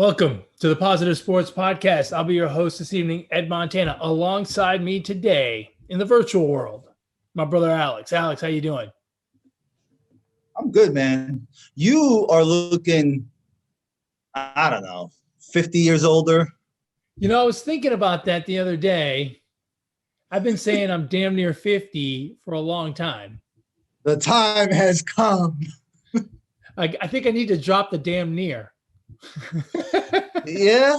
Welcome to the Positive Sports Podcast. I'll be your host this evening, Ed Montana. Alongside me today in the virtual world, my brother Alex. Alex, how you doing? I'm good, man. You are looking, I don't know, 50 years older. You know, I was thinking about that the other day. I've been saying I'm damn near 50 for a long time. The time has come. I think I need to drop the damn near. Yeah.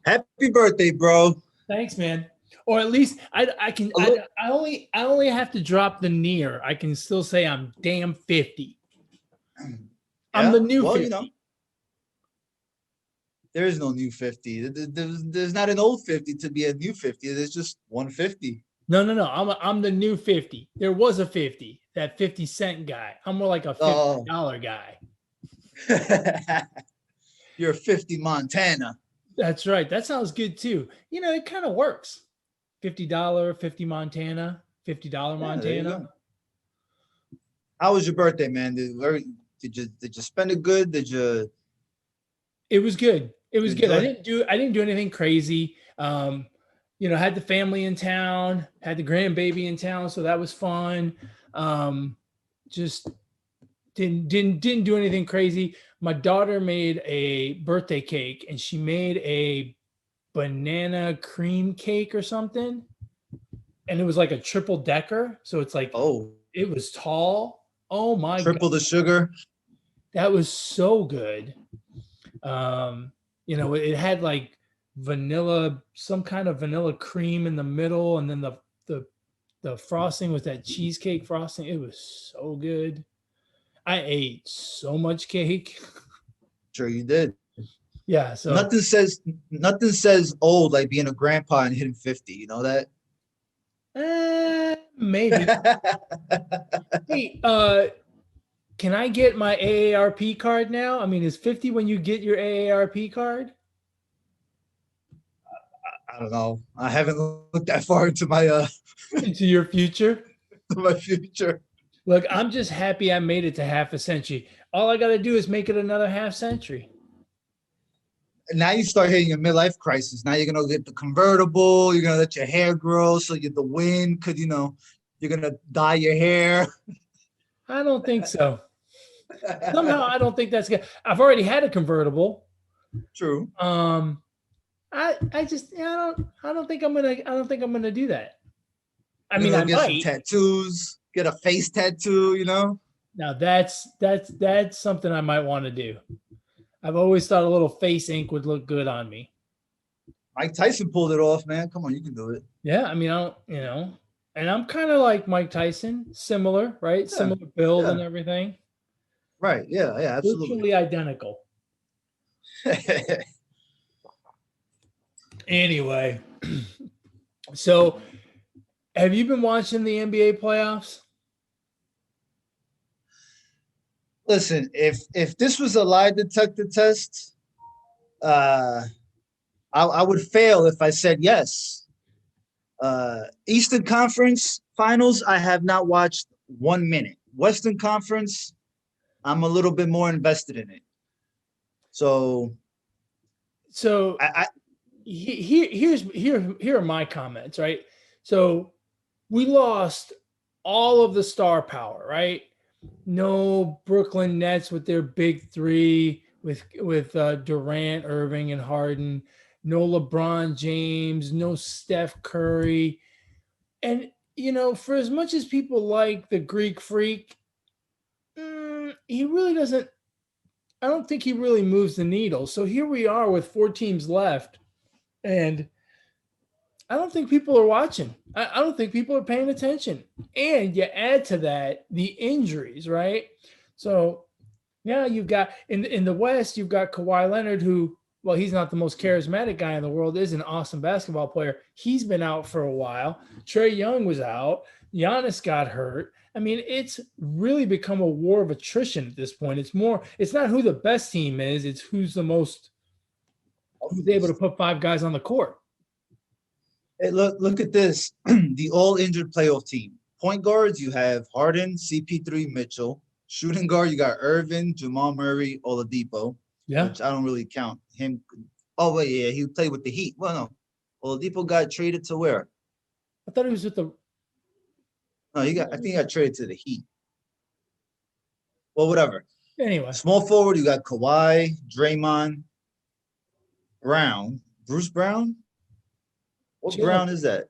Happy birthday, bro. Thanks, man. Or at least I only have to drop the near. I can still say I'm damn 50. I'm the new 50. You know, there is no new 50. There's not an old 50 to be a new 50. There's just 150. No. I'm the new 50. There was a 50, that 50-cent guy. I'm more like a $50 guy. You're 50 Montana. That's right. That sounds good too. You know, it kind of works. $50, 50 Montana, $50 Montana. How was your birthday, man? Did you spend it good? It was good. It was good. I didn't do anything crazy. Had the family in town, had the grandbaby in town, so that was fun. Just didn't do anything crazy. My daughter made a birthday cake, and she made a banana cream cake or something, and it was like a triple decker. So it's like, it was tall. Oh my god! Triple the sugar. That was so good. It had like vanilla, some kind of vanilla cream in the middle, and then the frosting was that cheesecake frosting. It was so good. I ate so much cake. Sure you did. Yeah. So nothing says old like being a grandpa and hitting 50. You know that? Maybe. Hey, can I get my AARP card now? I mean, is 50 when you get your AARP card? I don't know. I haven't looked that far into my into your future. To my future. Look, I'm just happy I made it to half a century. All I got to do is make it another half century. Now you start hitting your midlife crisis. Now you're gonna get the convertible. You're gonna let your hair grow so the wind could, you're gonna dye your hair. I don't think so. Somehow I don't think that's good. I've already had a convertible. True. I don't think I'm gonna do that. I mean, I might. Some tattoos, get a face tattoo, Now that's something I might want to do. I've always thought a little face ink would look good on me. Mike Tyson pulled it off, man. Come on, you can do it. Yeah, I mean, and I'm kind of like Mike Tyson, similar, right? Yeah, similar build and everything. Right. Yeah, absolutely. Virtually identical. Anyway, so have you been watching the NBA playoffs? Listen, if this was a lie detector test, I would fail if I said yes. Eastern Conference Finals, I have not watched 1 minute. Western Conference, I'm a little bit more invested in it. So here are my comments, right? So we lost all of the star power, right? No Brooklyn Nets with their big three with Durant, Irving, and Harden. No LeBron James, no Steph Curry. And, for as much as people like the Greek Freak, he really doesn't – I don't think he really moves the needle. So here we are with 4 teams left, and I don't think people are watching. I don't think people are paying attention. And you add to that the injuries, right? So now you've got in the West, you've got Kawhi Leonard, who, well, he's not the most charismatic guy in the world, is an awesome basketball player. He's been out for a while. Trae Young was out. Giannis got hurt. I mean, it's really become a war of attrition at this point. It's not who the best team is, it's who's able to put 5 guys on the court. Hey, look at this. The all-injured playoff team. Point guards, you have Harden, CP3, Mitchell. Shooting guard, you got Irvin, Jamal Murray, Oladipo. Yeah. which I don't really count him. Oh wait, yeah, he played with the Heat. Well, no, Oladipo got traded to where? I thought he was with the. No, I think he got traded to the Heat. Well, whatever. Anyway, Small forward, you got Kawhi, Draymond, Brown, Bruce Brown. What Jalen Brown is that?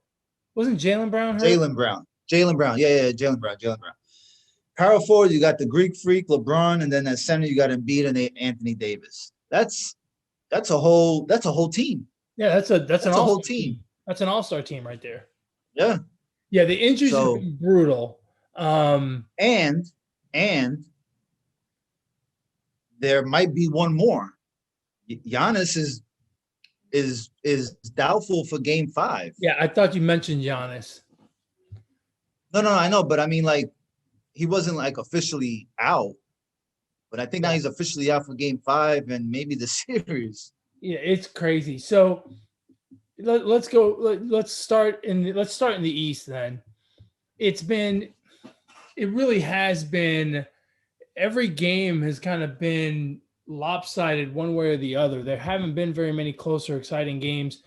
wasn't Jalen Brown hurt? Jalen Brown. Jalen Brown. Yeah, Jalen Brown. Jalen Brown. Power forward, you got the Greek Freak, LeBron, and then at center you got Embiid and Anthony Davis. That's a whole team. Yeah, that's an a all whole team. That's an all-star team right there. Yeah. Yeah, the injuries have So been brutal. and there might be one more. Giannis is doubtful for Game 5. Yeah, I thought you mentioned Giannis. No, I know, but I mean, like, he wasn't like officially out, but I think now he's officially out for Game 5 and maybe the series. Yeah, it's crazy. So let's go. Let's start in the East then. It really has been. Every game has kind of been lopsided one way or the other. There haven't been very many close or exciting games.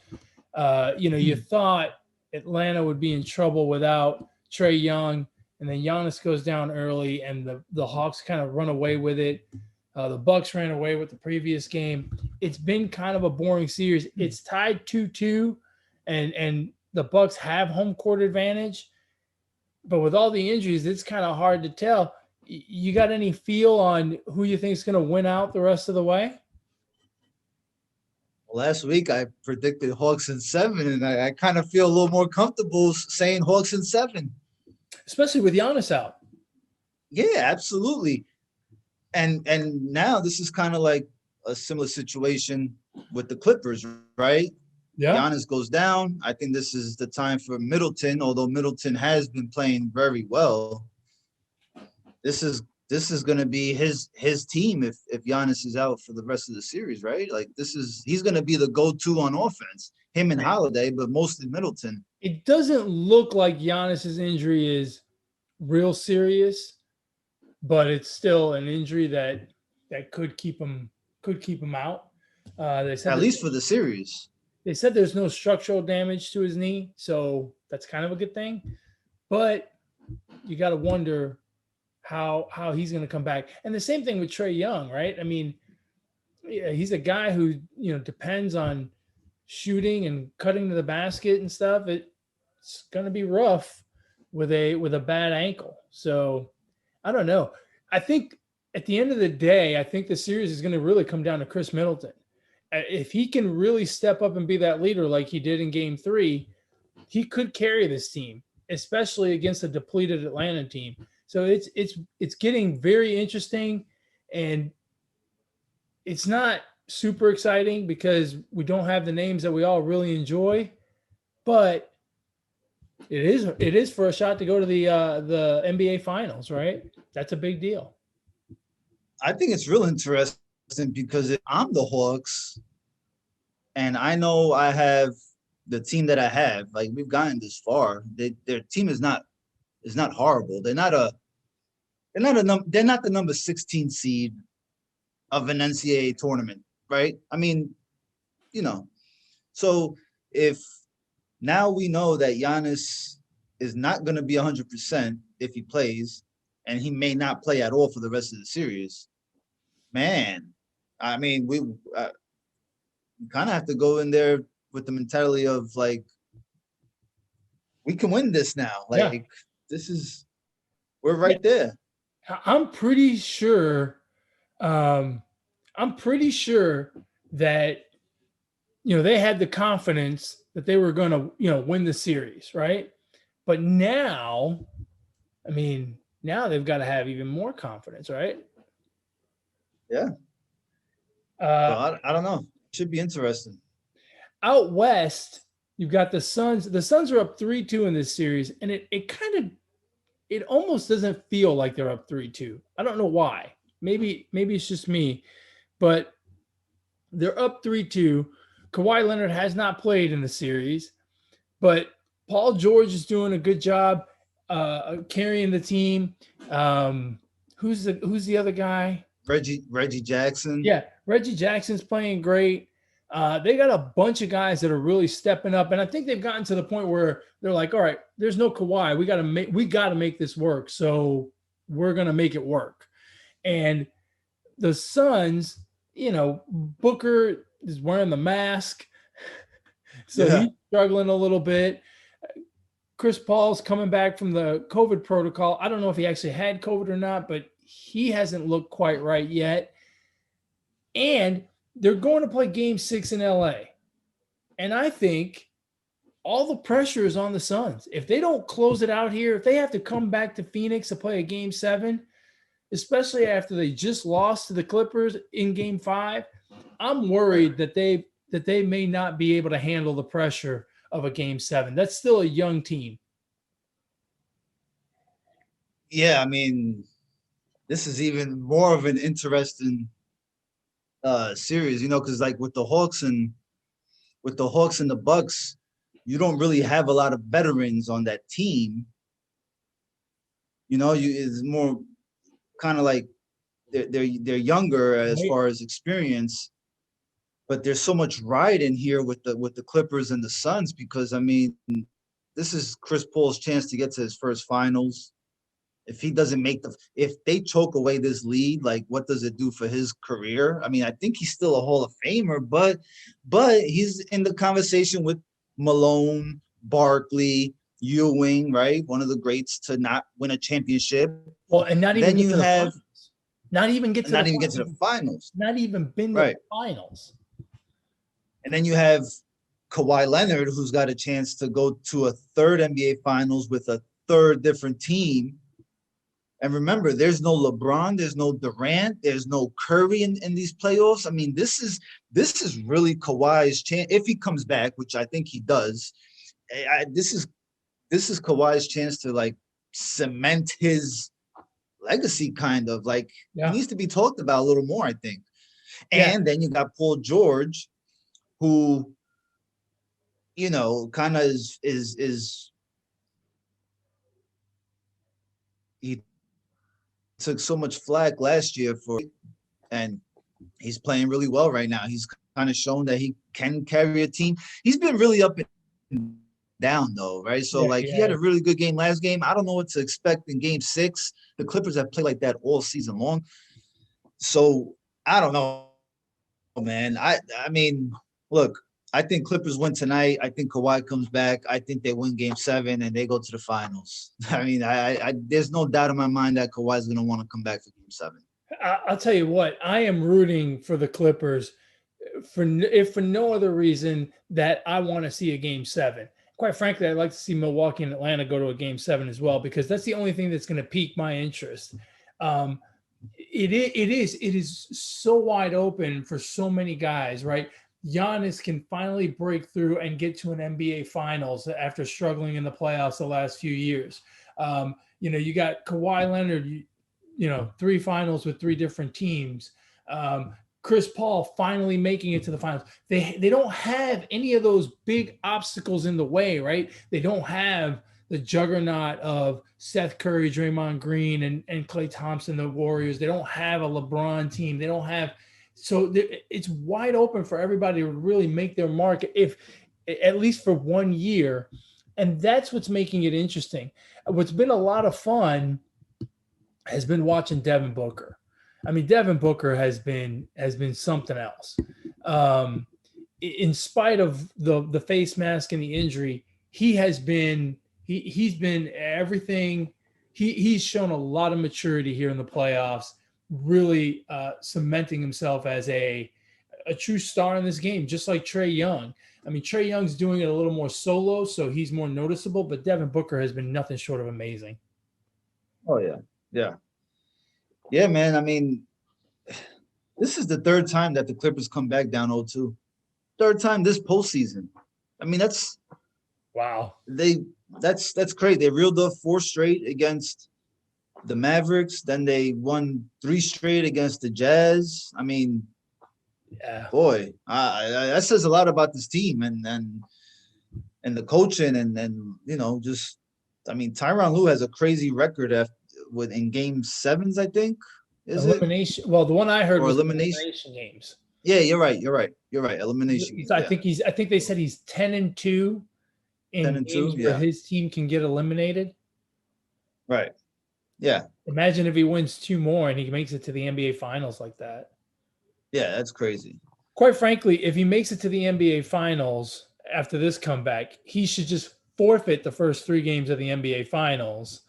You thought Atlanta would be in trouble without Trae Young, and then Giannis goes down early, and the Hawks kind of run away with it. The Bucks ran away with the previous game. It's been kind of a boring series. It's tied 2-2, and the Bucks have home court advantage. But with all the injuries, it's kind of hard to tell. You got any feel on who you think is going to win out the rest of the way? Last week I predicted Hawks in 7, and I kind of feel a little more comfortable saying Hawks in 7. Especially with Giannis out. Yeah, absolutely. And now this is kind of like a similar situation with the Clippers, right? Yeah. Giannis goes down. I think this is the time for Middleton, although Middleton has been playing very well. This is going to be his team if Giannis is out for the rest of the series, right? Like he's going to be the go-to on offense. Him and Holiday, but mostly Middleton. It doesn't look like Giannis's injury is real serious, but it's still an injury that could keep him out. They said at least for the series. They said there's no structural damage to his knee, so that's kind of a good thing. But you got to wonder how he's going to come back. And the same thing with Trae Young, right? I mean, he's a guy who, depends on shooting and cutting to the basket and stuff. It's going to be rough with a bad ankle. So I don't know. I think at the end of the day, I think the series is going to really come down to Chris Middleton. If he can really step up and be that leader like he did in Game 3, he could carry this team, especially against a depleted Atlanta team. So it's getting very interesting, and it's not super exciting because we don't have the names that we all really enjoy, but it is for a shot to go to the NBA Finals, right? That's a big deal. I think it's real interesting because if I'm the Hawks, and I know I have the team that I have, like we've gotten this far. Their team is not horrible. They're not the number 16 seed of an NCAA tournament, right? I mean, so if now we know that Giannis is not going to be 100% if he plays, and he may not play at all for the rest of the series, man, I mean, we kind of have to go in there with the mentality of like, we can win this now. Like, we're right there. I'm pretty sure that they had the confidence that they were going to win the series, right? But now they've got to have even more confidence, right? Yeah. I don't know. It should be interesting. Out west, you've got the Suns. The Suns are up 3-2 in this series, and it almost doesn't feel like they're up 3-2. I don't know why. Maybe it's just me, but they're up 3-2. Kawhi Leonard has not played in the series, but Paul George is doing a good job carrying the team. Who's the other guy? Reggie Jackson. Yeah, Reggie Jackson's playing great. They got a bunch of guys that are really stepping up, and I think they've gotten to the point where they're like, "All right, there's no Kawhi. We got to make this work. So we're gonna make it work." And the Suns, Booker is wearing the mask, so Yeah. he's struggling a little bit. Chris Paul's coming back from the COVID protocol. I don't know if he actually had COVID or not, but he hasn't looked quite right yet. And they're going to play game 6 in LA. And I think all the pressure is on the Suns. If they don't close it out here, if they have to come back to Phoenix to play a game 7, especially after they just lost to the Clippers in game 5, I'm worried that they may not be able to handle the pressure of a game 7. That's still a young team. Yeah, I mean, this is even more of an interesting series, because like with the Hawks and the Bucks, you don't really have a lot of veterans on that team. It's more kind of like they're younger as Right. far as experience, but there's so much ride in here with the Clippers and the Suns because I mean, this is Chris Paul's chance to get to his first finals. If he doesn't if they choke away this lead, like what does it do for his career? I mean, I think he's still a Hall of Famer, but he's in the conversation with Malone, Barkley, Ewing, right? One of the greats to not win a championship. Well, and not even Then get you to the have finals. Not even get to not the even get to the finals. finals, Not even been to the right? finals. And then you have Kawhi Leonard, who's got a chance to go to a third NBA Finals with a third different team. And remember, there's no LeBron, there's no Durant, there's no Curry in these playoffs. I mean, this is really Kawhi's chance if he comes back, which I think he does. This is Kawhi's chance to like cement his legacy, kind of like he Yeah. needs to be talked about a little more, I think. Yeah. And then you got Paul George, who kind of is he took so much flack last year and he's playing really well right now. He's kind of shown that he can carry a team. He's been really up and down though, right? So Yeah. like he had Yeah. a really good game last game. I don't know what to expect in game 6. The Clippers have played like that all season long. So I don't know, man. I mean, look, I think Clippers win tonight. I think Kawhi comes back. I think they win game 7 and they go to the finals. I mean, I there's no doubt in my mind that Kawhi is going to want to come back for game 7. I'll tell you what, I am rooting for the Clippers if for no other reason that I want to see a game 7. Quite frankly, I'd like to see Milwaukee and Atlanta go to a game 7 as well, because that's the only thing that's going to pique my interest. It is so wide open for so many guys, right? Giannis can finally break through and get to an NBA Finals after struggling in the playoffs the last few years. You got Kawhi Leonard, 3 finals with 3 different teams. Chris Paul finally making it to the finals. They don't have any of those big obstacles in the way, right? They don't have the juggernaut of Seth Curry, Draymond Green, and Klay Thompson, the Warriors. They don't have a LeBron team. They don't have it's wide open for everybody to really make their mark, if at least for 1 year. And that's what's making it interesting. What's been a lot of fun has been watching Devin Booker. I mean, Devin Booker has been something else. In spite of the face mask and the injury, he's been everything. He's shown a lot of maturity here in the playoffs, really cementing himself as a true star in this game, just like Trae Young. I mean, Trae Young's doing it a little more solo, so he's more noticeable, but Devin Booker has been nothing short of amazing. Oh yeah. Yeah. Yeah, man. I mean, this is the third time that the Clippers come back down 0-2. Third time this postseason. I mean, that's Wow. that's crazy. They reeled off 4 straight against the Mavericks. Then they won 3 straight against the Jazz. I mean, Yeah. boy, that says a lot about this team and the coaching and just. I mean, Tyronn Lue has a crazy record in game 7s, I think. Is it? Elimination. Well, the one I heard Or was elimination? elimination games. Yeah, you're right. Elimination game. I Yeah. think they said he's 10-2 10 in and 2. games where Yeah. his team can get eliminated. Right. Yeah. Imagine if he wins 2 more and he makes it to the NBA Finals like that. Yeah, that's crazy. Quite frankly, if he makes it to the NBA Finals after this comeback, he should just forfeit the first 3 games of the NBA Finals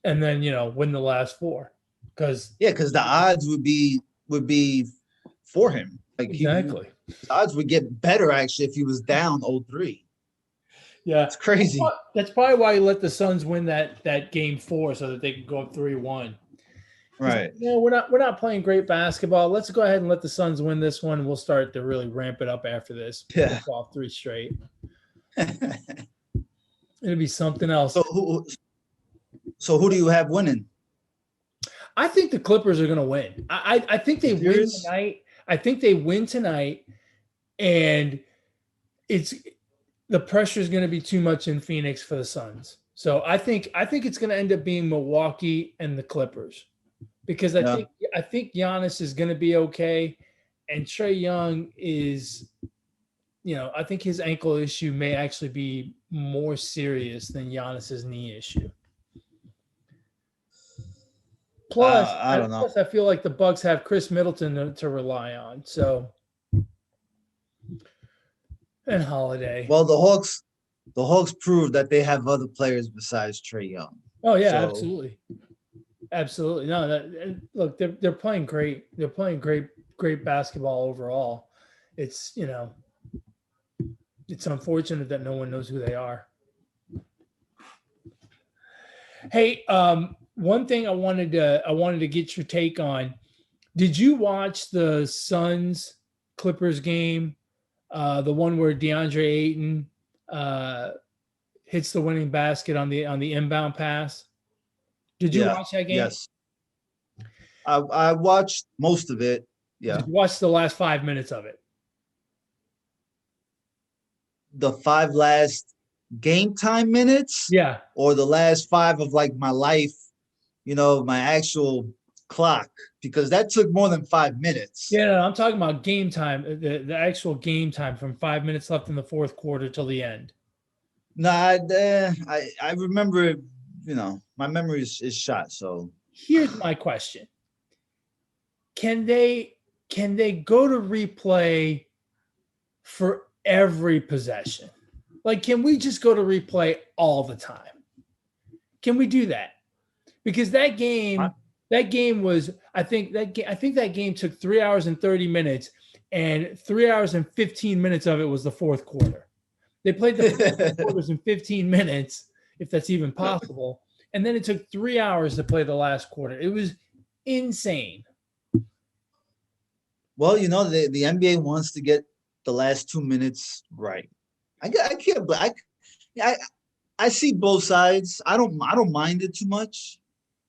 and then, win the last 4. Because the odds would be for him. Like exactly. The odds would get better actually if he was down 0-3. Yeah, it's crazy. That's probably why he let the Suns win that game 4 so that they could go up 3-1. Right. We're not playing great basketball. Let's go ahead and let the Suns win this one. And we'll start to really ramp it up after this. Yeah. Off 3 straight. It'll be something else. So who do you have winning? I think the Clippers are going to win. I think they win tonight. I think they win tonight, and the pressure is going to be too much in Phoenix for the Suns. So I think it's going to end up being Milwaukee and the Clippers, because I think Giannis is going to be okay, and Trae Young is, I think his ankle issue may actually be more serious than Giannis's knee issue. Plus, I don't know. Plus, I feel like the Bucks have Chris Middleton to rely on. So, and Holiday. Well, the Hawks proved that they have other players besides Trae Young. Oh yeah, absolutely. No, look, they're playing great. They're playing great basketball overall. It's it's unfortunate that no one knows who they are. Hey, one thing I wanted to get your take on. Did you watch the Suns Clippers game? The one where DeAndre Ayton hits the winning basket on the inbound pass. Did you watch that game? Yes. I watched most of it. Yeah. Did you watch the last 5 minutes of it? The 5 last game time minutes? Yeah. Or the last 5 of like my life, my actual clock, because that took more than 5 minutes. Yeah, no, I'm talking about game time, the actual game time from 5 minutes left in the fourth quarter till the end. No, I remember, my memory is shot. So here's my question. Can they go to replay for every possession? Like, can we just go to replay all the time? Can we do that? Because that game was, I think that game took 3 hours and 30 minutes, and 3 hours and 15 minutes of it was the fourth quarter. They played the first quarters in 15 minutes, if that's even possible. And then it took 3 hours to play the last quarter. It was insane. Well, the NBA wants to get the last 2 minutes right. I see both sides. I don't mind it too much.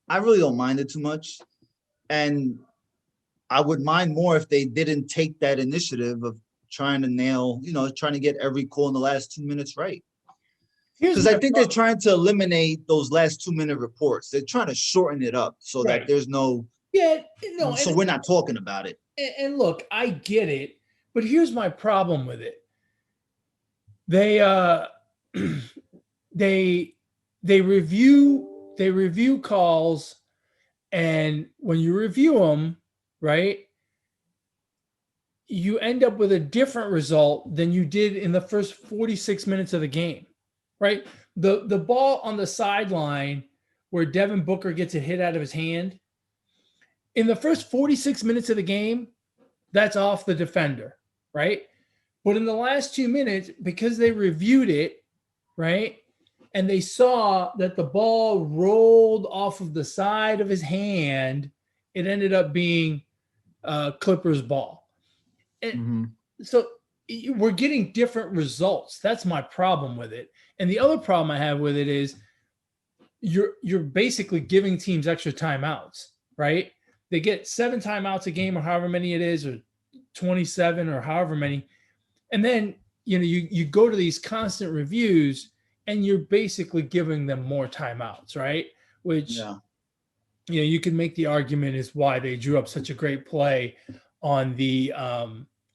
I really don't mind it too much. And I would mind more if they didn't take that initiative of trying to nail, trying to get every call in the last 2 minutes right. Because I think they're trying to eliminate those last 2 minute reports. They're trying to shorten it up so that there's no. Yeah, so we're not talking about it. And look, I get it, but here's my problem with it. They they review calls, and when you review them, right, you end up with a different result than you did in the first 46 minutes of the game, right? The ball on the sideline where Devin Booker gets it hit out of his hand, in the first 46 minutes of the game, that's off the defender, right? But in the last 2 minutes, because they reviewed it, right, and they saw that the ball rolled off of the side of his hand, it ended up being Clippers ball. And so we're getting different results. That's my problem with it. And the other problem I have with it is you're basically giving teams extra timeouts, right? They get 7 timeouts a game or however many it is, or 27 or however many. And then, you go to these constant reviews and you're basically giving them more timeouts, right? Which you can make the argument is why they drew up such a great play on the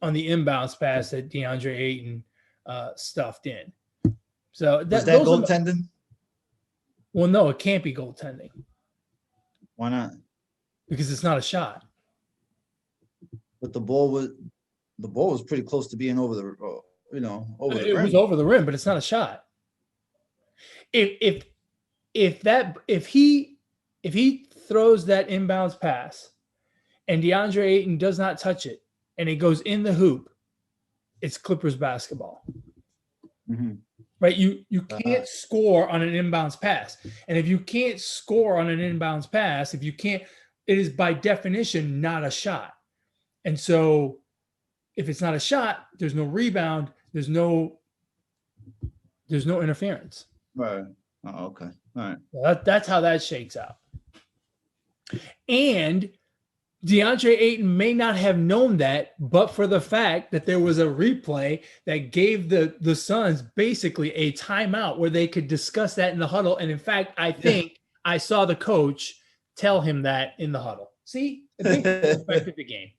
inbounds pass that DeAndre Ayton stuffed in. So Was that those are goaltending? Well, no, it can't be goaltending. Why not? Because it's not a shot. But the ball was pretty close to being over the rim. It was over the rim, but it's not a shot. If he throws that inbounds pass and DeAndre Ayton does not touch it and it goes in the hoop, it's Clippers basketball. Mm-hmm. Right? You can't score on an inbounds pass. And if you can't score on an inbounds pass, it is by definition not a shot. And so if it's not a shot, there's no rebound, there's no interference. Right. Oh, okay. All right. Well, that's how that shakes out. And DeAndre Ayton may not have known that, but for the fact that there was a replay that gave the Suns basically a timeout where they could discuss that in the huddle. And in fact, I think I saw the coach tell him that in the huddle. See, it affected the game.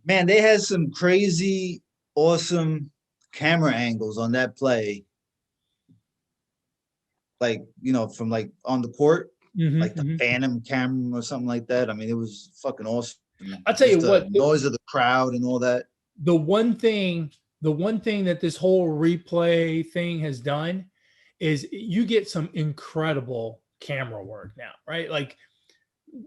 Man, they had some crazy, awesome camera angles on that play. Like, from like on the court, like the Phantom camera or something like that. I mean, it was fucking awesome. I'll tell you what, the noise of the crowd and all that. The one thing that this whole replay thing has done is you get some incredible camera work now, right? Like,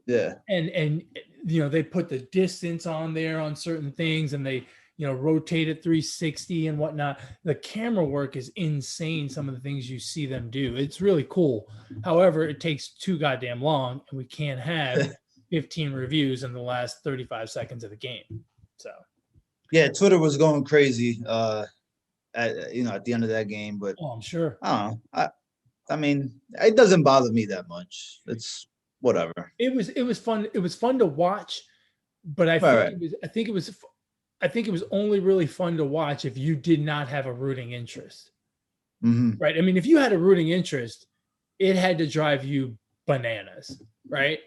yeah. And they put the distance on there on certain things and they, rotate it 360 and whatnot. The camera work is insane. Some of the things you see them do. It's really cool. However, it takes too goddamn long and we can't have 15 reviews in the last 35 seconds of the game. So, yeah, Twitter was going crazy at the end of that game, but I'm sure. I don't know. I mean, it doesn't bother me that much. It's whatever. It was fun. It was fun to watch, but I think it was only really fun to watch if you did not have a rooting interest. Mm-hmm. Right? I mean, if you had a rooting interest, it had to drive you bananas, right?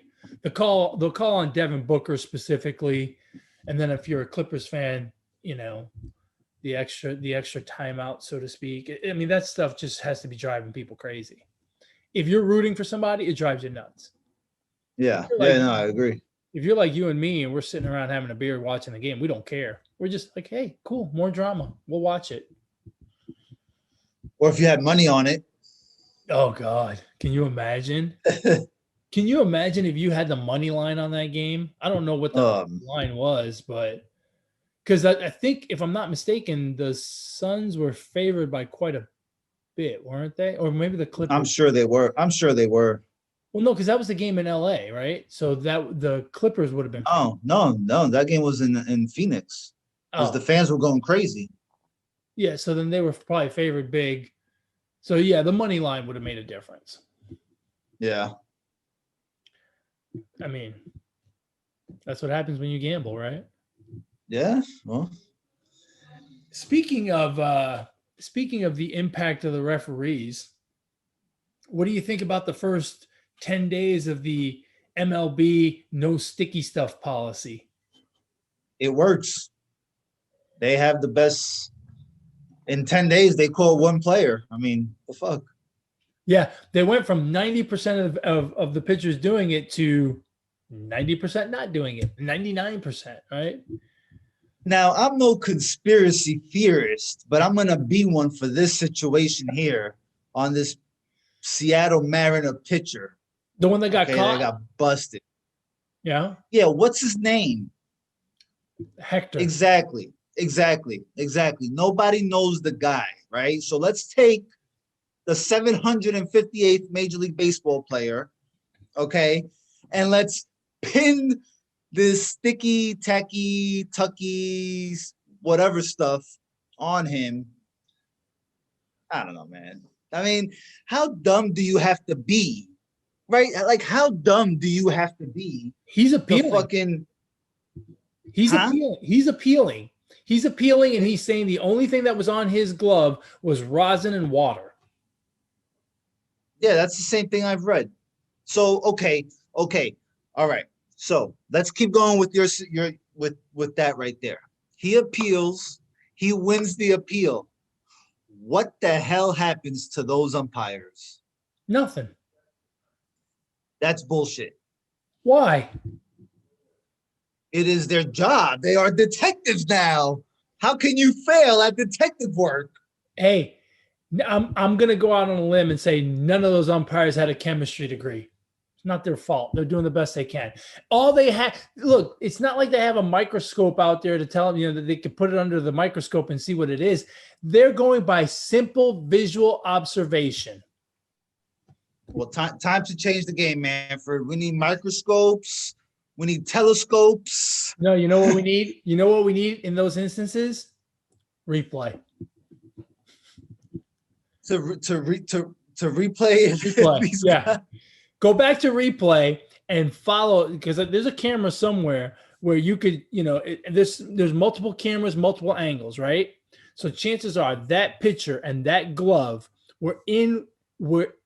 The call on Devin Booker specifically, and then if you're a Clippers fan, the extra timeout, so to speak. I mean, that stuff just has to be driving people crazy. If you're rooting for somebody, it drives you nuts. Yeah. I agree. If you're like you and me and we're sitting around having a beer watching the game, we don't care. We're just like, hey, cool, more drama. We'll watch it. Or if you had money on it. Oh, God. Can you imagine? Can you imagine if you had the money line on that game? I don't know what the line was, but because I think, if I'm not mistaken, the Suns were favored by quite a bit, weren't they? Or maybe the Clippers. I'm sure they were. Well, no, because that was the game in LA, right? So that the Clippers would have been. Oh, no. That game was in Phoenix. Because the fans were going crazy. Yeah, so then they were probably favored big. So, yeah, the money line would have made a difference. Yeah. I mean, that's what happens when you gamble, right? Yeah. Well, speaking of the impact of the referees, what do you think about the first 10 days of the MLB no sticky stuff policy? It works. They have the best. In 10 days, they call one player. I mean, the fuck? Yeah, they went from 90% of the pitchers doing it to 90% not doing it, 99%, right? Now, I'm no conspiracy theorist, but I'm going to be one for this situation here on this Seattle Mariner pitcher. The one that got caught? That got busted. Yeah? Yeah, what's his name? Hector. Exactly. Nobody knows the guy, right? So let's take the 758th Major League Baseball player, okay, and let's pin this sticky, tacky, tucky, whatever stuff on him. I don't know, man. I mean, how dumb do you have to be, right? Like, how dumb do you have to be? He's appealing. He's appealing. He's appealing, and he's saying the only thing that was on his glove was rosin and water. Yeah, that's the same thing I've read. So okay, all right. So let's keep going with your with that right there. He appeals. He wins the appeal. What the hell happens to those umpires? Nothing. That's bullshit. Why? It is their job. They are detectives now. How can you fail at detective work? Hey, I'm gonna go out on a limb and say none of those umpires had a chemistry degree. It's not their fault. They're doing the best they can. All they have, look, it's not like they have a microscope out there to tell them, that they can put it under the microscope and see what it is. They're going by simple visual observation. Well, time to change the game, Manfred. We need microscopes. We need telescopes. No, you know what we need? You know what we need in those instances? Replay. To replay. Replay. Yeah. Go back to replay and follow, because there's a camera somewhere where you could, there's multiple cameras, multiple angles, right? So chances are that pitcher and that glove were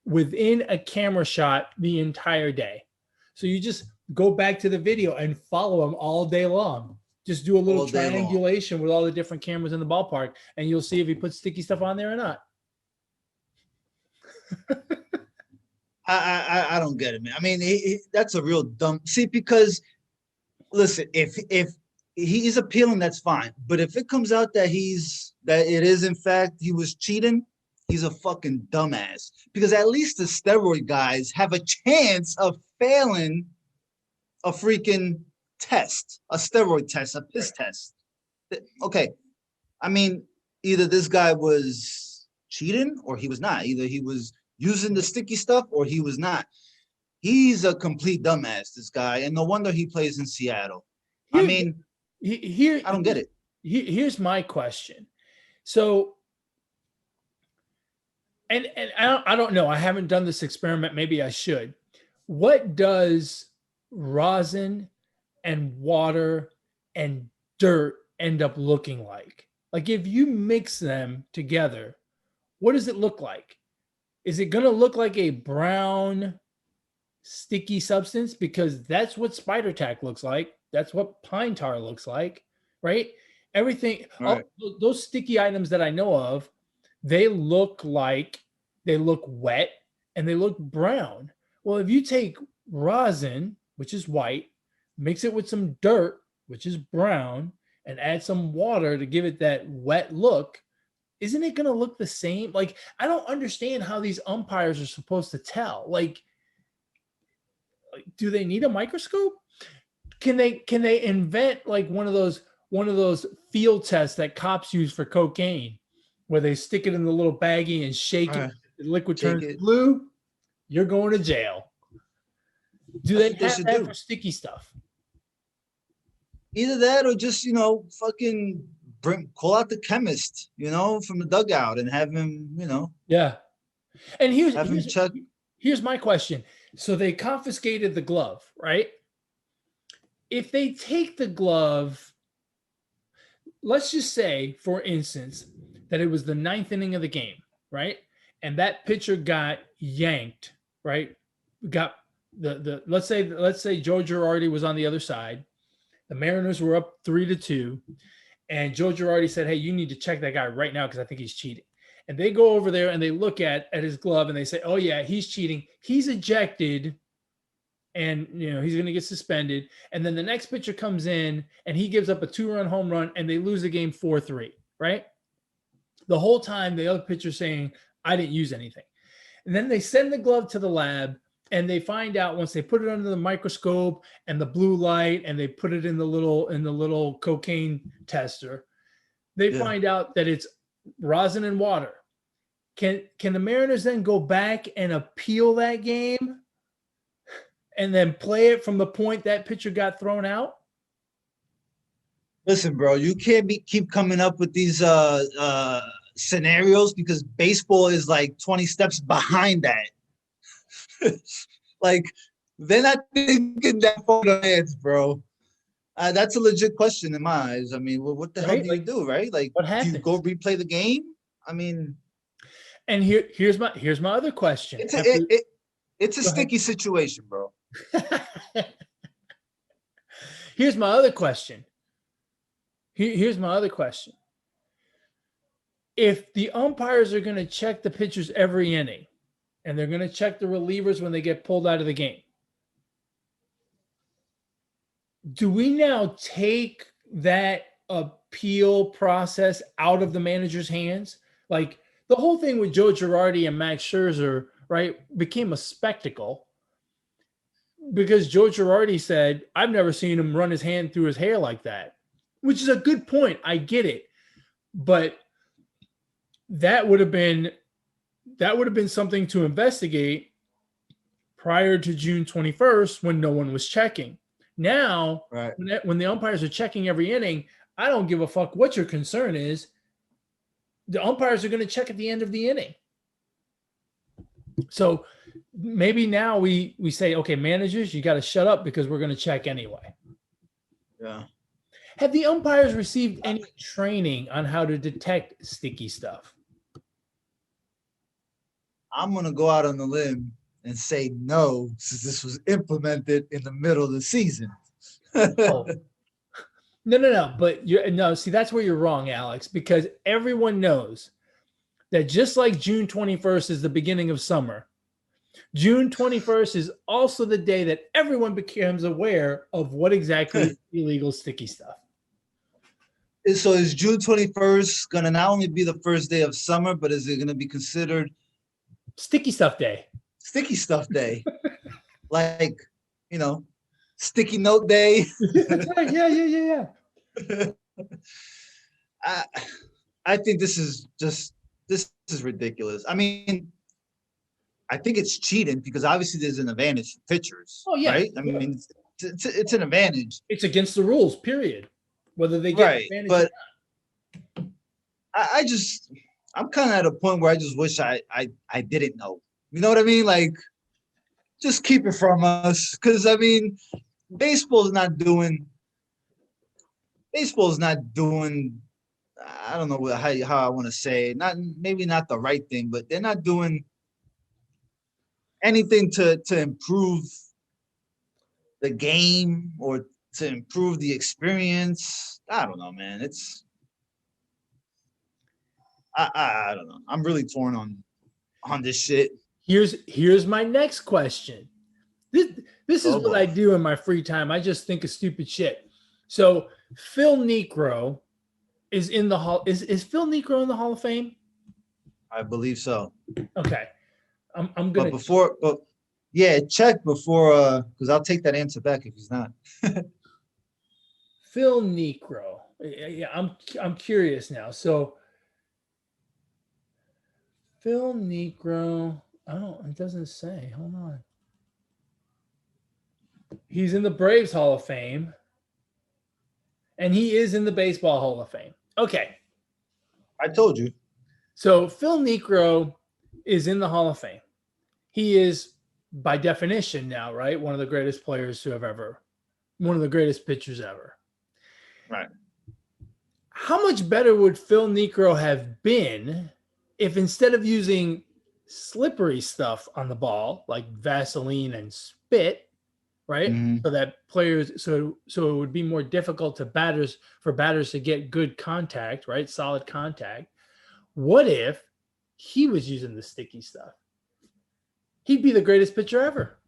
within a camera shot the entire day. So you just go back to the video and follow them all day long. Just do a little triangulation with all the different cameras in the ballpark, and you'll see if he puts sticky stuff on there or not. I don't get it, man. I mean, that's a real dumb. See, because listen, if he's appealing, that's fine. But if it comes out that it is in fact he was cheating, he's a fucking dumbass. Because at least the steroid guys have a chance of failing a freaking test, a steroid test, a piss test. Okay, I mean, either this guy was cheating or he was not. Either he was using the sticky stuff or he was not. He's a complete dumbass, this guy, and no wonder he plays in Seattle. I mean, I don't get it. Here's my question. So, and I don't know. I haven't done this experiment. Maybe I should. What does rosin and water and dirt end up looking like? Like if you mix them together, what does it look like? Is it going to look like a brown sticky substance? Because that's what spider tack looks like. That's what pine tar looks like, right? Everything, Right. those sticky items that I know of, they look wet and they look brown. Well, if you take rosin, which is white, mix it with some dirt, which is brown, and add some water to give it that wet look, isn't it going to look the same? Like, I don't understand how these umpires are supposed to tell. Like, do they need a microscope? Can they invent like one of those field tests that cops use for cocaine, where they stick it in the little baggie and shake it, the liquid turns blue, you're going to jail. Do they have that for sticky stuff? Either that or just, fucking call out the chemist, from the dugout and have him, Yeah. And here's my question. So they confiscated the glove, right? If they take the glove, let's just say, for instance, that it was the 9th inning of the game, right? And that pitcher got yanked, right? Got let's say Joe Girardi was on the other side. The Mariners were up 3-2, and Joe Girardi said, "Hey, you need to check that guy right now because I think he's cheating." And they go over there and they look at his glove and they say, "Oh yeah, he's cheating. He's ejected, and he's going to get suspended." And then the next pitcher comes in and he gives up a 2-run home run and they lose the game 4-3, right? The whole time the other pitcher's saying, "I didn't use anything." And then they send the glove to the lab and they find out, once they put it under the microscope and the blue light and they put it in the little cocaine tester, they find out that it's rosin and water. Can the Mariners then go back and appeal that game and then play it from the point that pitcher got thrown out? Listen, bro, you can't keep coming up with these scenarios, because baseball is like 20 steps behind that. Like, they're not thinking that far ahead, bro. That's a legit question in my eyes. I mean, what the hell do you do, right? Like, what happens? Do you go replay the game? I mean, and here's my other question. It's a sticky situation, bro. Here's my other question. Here's my other question. If the umpires are going to check the pitchers every inning and they're going to check the relievers when they get pulled out of the game, do we now take that appeal process out of the manager's hands? Like the whole thing with Joe Girardi and Max Scherzer, right, became a spectacle because Joe Girardi said, I've never seen him run his hand through his hair like that, which is a good point. I get it. But that would have been something to investigate prior to June 21st when no one was checking. Now, right. when the umpires are checking every inning, I don't give a fuck what your concern is. The umpires are going to check at the end of the inning. So maybe now we say, okay, managers, you got to shut up because we're going to check anyway. Yeah. Have the umpires received any training on how to detect sticky stuff? I'm going to go out on the limb and say no, since this was implemented in the middle of the season. Oh. No. But see, that's where you're wrong, Alex, because everyone knows that just like June 21st is the beginning of summer, June 21st is also the day that everyone becomes aware of what exactly is illegal sticky stuff. So is June 21st going to not only be the first day of summer, but is it going to be considered Sticky Stuff Day? Sticky Stuff Day. Like, Sticky Note Day. Yeah. I think this is ridiculous. I mean, I think it's cheating because obviously there's an advantage for pitchers. Oh, yeah. Right? I mean, it's an advantage. It's against the rules, period. Whether they get right, advantage but or not. I'm kind of at a point where I just wish I didn't know. You know what I mean? Like, just keep it from us. Because, I mean, baseball's not doing, I don't know how I want to say it. Maybe not the right thing, but they're not doing anything to improve the game or to improve the experience. I don't know, man. I don't know. I'm really torn on this shit. Here's my next question. This is what boy. I do in my free time. I just think of stupid shit. So Phil Niekro is in the hall. Is Phil Niekro in the Hall of Fame? I believe so. Okay. I'm gonna check before because I'll take that answer back if he's not. Phil Niekro. Yeah, I'm curious now. So Phil Niekro. It doesn't say. Hold on. He's in the Braves Hall of Fame. And he is in the Baseball Hall of Fame. Okay. I told you. So Phil Niekro is in the Hall of Fame. He is, by definition now, right, one of the greatest players one of the greatest pitchers ever. Right. How much better would Phil Niekro have been if instead of using slippery stuff on the ball, like Vaseline and spit, right? Mm-hmm. So that players, so it would be more difficult for batters to get good contact, right? Solid contact. What if he was using the sticky stuff? He'd be the greatest pitcher ever.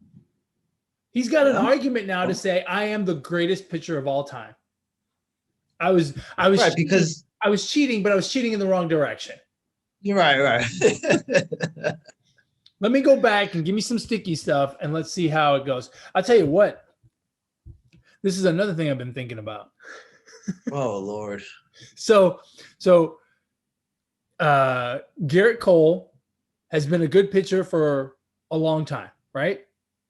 He's got an argument now to say, I am the greatest pitcher of all time. I was right, cheating, because I was cheating, but I was cheating in the wrong direction. You're right. Let me go back and give me some sticky stuff and let's see how it goes. I'll tell you what. This is another thing I've been thinking about. Oh, Lord. So Garrett Cole has been a good pitcher for a long time, right?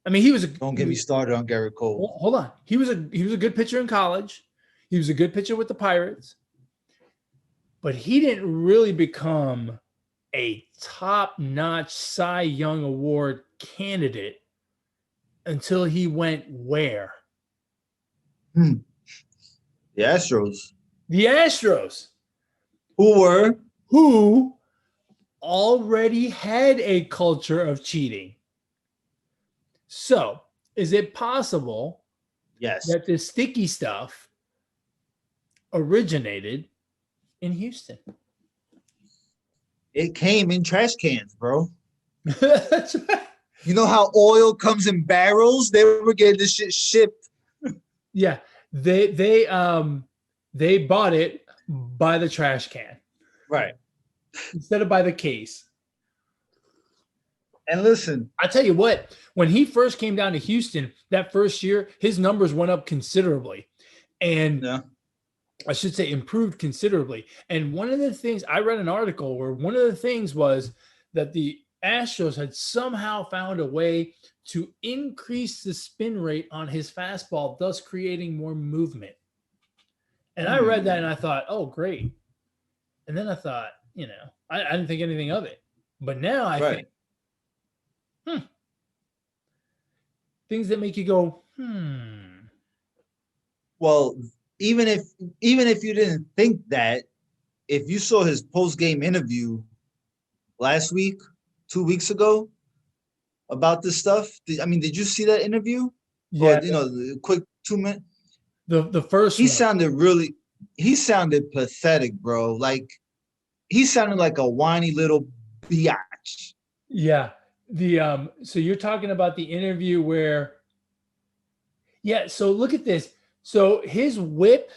I mean, Don't get me started on Garrett Cole. Hold on. He was a good pitcher in college. He was a good pitcher with the Pirates. But he didn't really become a top-notch Cy Young Award candidate until he went where? The Astros. The Astros. Who already had a culture of cheating. So, is it possible Yes. that this sticky stuff originated in Houston? It came in trash cans, bro. That's right. You know how oil comes in barrels? They were getting this shit shipped. Yeah, they bought it by the trash can Right. instead of by the case. And listen, I tell you what, when he first came down to Houston that first year, his numbers went up considerably, and yeah, I should say improved considerably. And one of the things I read an article where one of the things was that the Astros had somehow found a way to increase the spin rate on his fastball, thus creating more movement. And I read that and I thought, oh, great. And then I thought, I didn't think anything of it. But now I right. think, things that make you go, Well, even if you didn't think that, if you saw his post game interview last week, 2 weeks ago, about this stuff, did you see that interview? Or Yeah, the quick 2 minute. the first He one. sounded pathetic, bro. Like he sounded like a whiny little biatch. Yeah. So you're talking about the interview where, yeah, so look at this. So his whip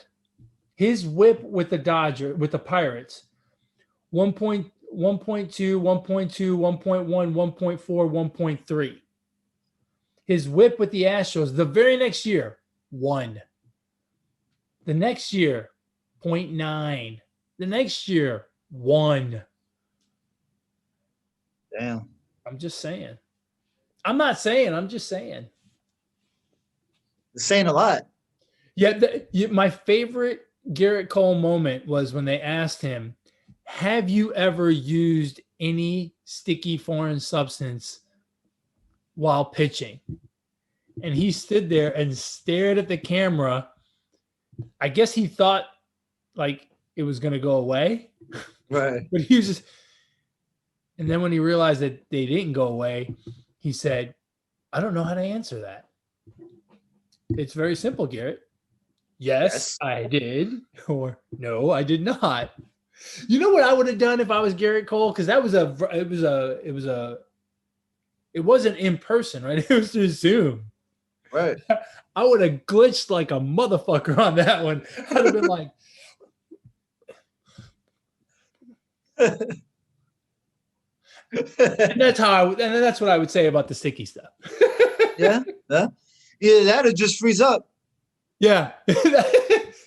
with the Pirates, 1.1.2, 1.2, 1.1, 1.4, 1.3. His whip with the Astros the very next year, 1. The next year, 0.9. The next year, 1. Damn. I'm just saying. I'm not saying, I'm just saying. It's saying a lot. Yeah, my favorite Garrett Cole moment was when they asked him, have you ever used any sticky foreign substance while pitching? And he stood there and stared at the camera. I guess he thought like it was going to go away. Right. But he was just, and then when he realized that they didn't go away, he said, I don't know how to answer that. It's very simple, Garrett. Yes, I did. Or no, I did not. You know what I would have done if I was Garrett Cole? Because it wasn't in person, right? It was through Zoom. Right. I would have glitched like a motherfucker on that one. I'd have been like, and that's what I would say about the sticky stuff. Yeah. Yeah, that'll just freeze up. Yeah.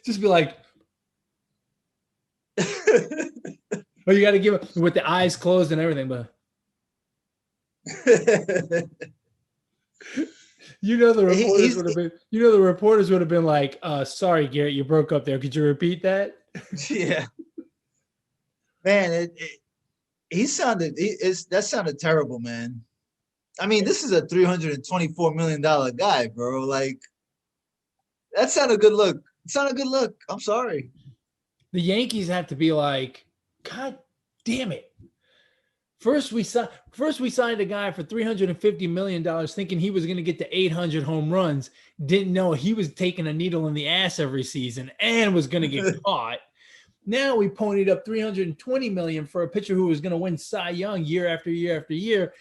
Just be like, oh, you got to give it with the eyes closed and everything, but the reporters would have been like, sorry, Garrett, you broke up there. Could you repeat that? Yeah. Man, that sounded terrible, man. I mean, this is a $324 million guy, bro. Like, that's not a good look. It's not a good look. I'm sorry. The Yankees have to be like, God damn it. First we signed a guy for $350 million thinking he was going to get to 800 home runs. Didn't know he was taking a needle in the ass every season and was going to get caught. Now we ponied up $320 million for a pitcher who was going to win Cy Young year after year after year.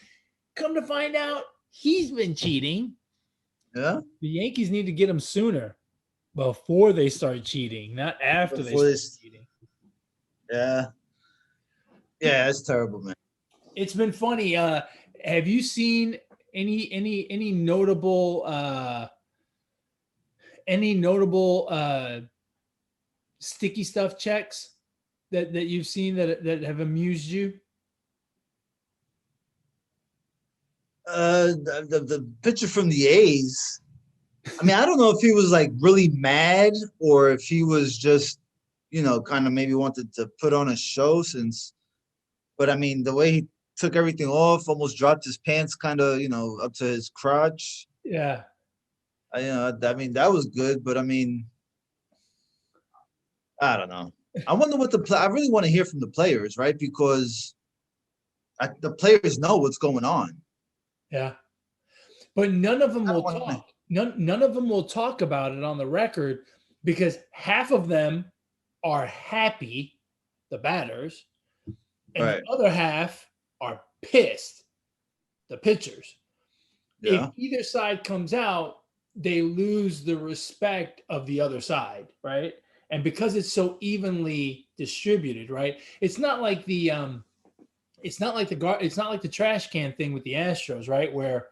Come to find out, he's been cheating. Yeah. The Yankees need to get him sooner before they start cheating, not after they start cheating. Yeah. Yeah, it's terrible, man. It's been funny. Have you seen any notable sticky stuff checks that you've seen that have amused you? The pitcher from the A's. I mean, I don't know if he was like really mad or if he was just, kind of maybe wanted to put on a show but I mean, the way he took everything off, almost dropped his pants kind of, up to his crotch. Yeah. I mean, that was good, but I mean, I don't know. I wonder I really want to hear from the players, right? Because the players know what's going on. Yeah. But none of them I will don't want to. talk. None of them will talk about it on the record because half of them are happy, the batters, and the Right. other half are pissed, the pitchers. If Yeah. either side comes out, they lose the respect of the other side, right? And because it's so evenly distributed, right? It's not like the trash can thing with the Astros, right? Where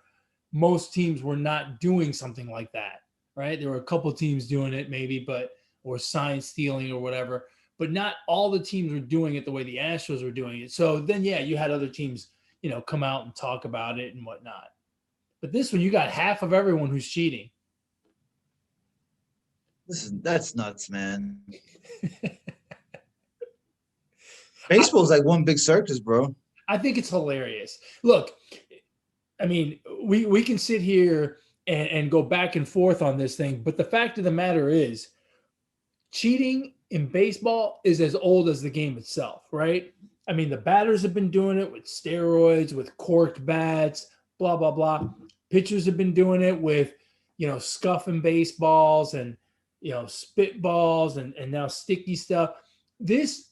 most teams were not doing something like that, right? There were a couple teams doing it maybe, but or sign stealing or whatever, but not all the teams were doing it the way the Astros were doing it. So then, yeah, you had other teams, come out and talk about it and whatnot. But this one, you got half of everyone who's cheating. That's nuts, man. Baseball's like one big circus, bro. I think it's hilarious. Look, I mean, we can sit here and go back and forth on this thing, but the fact of the matter is, cheating in baseball is as old as the game itself, right? I mean, the batters have been doing it with steroids, with corked bats, blah, blah, blah. Pitchers have been doing it with, scuffing baseballs and, spitballs and now sticky stuff. This,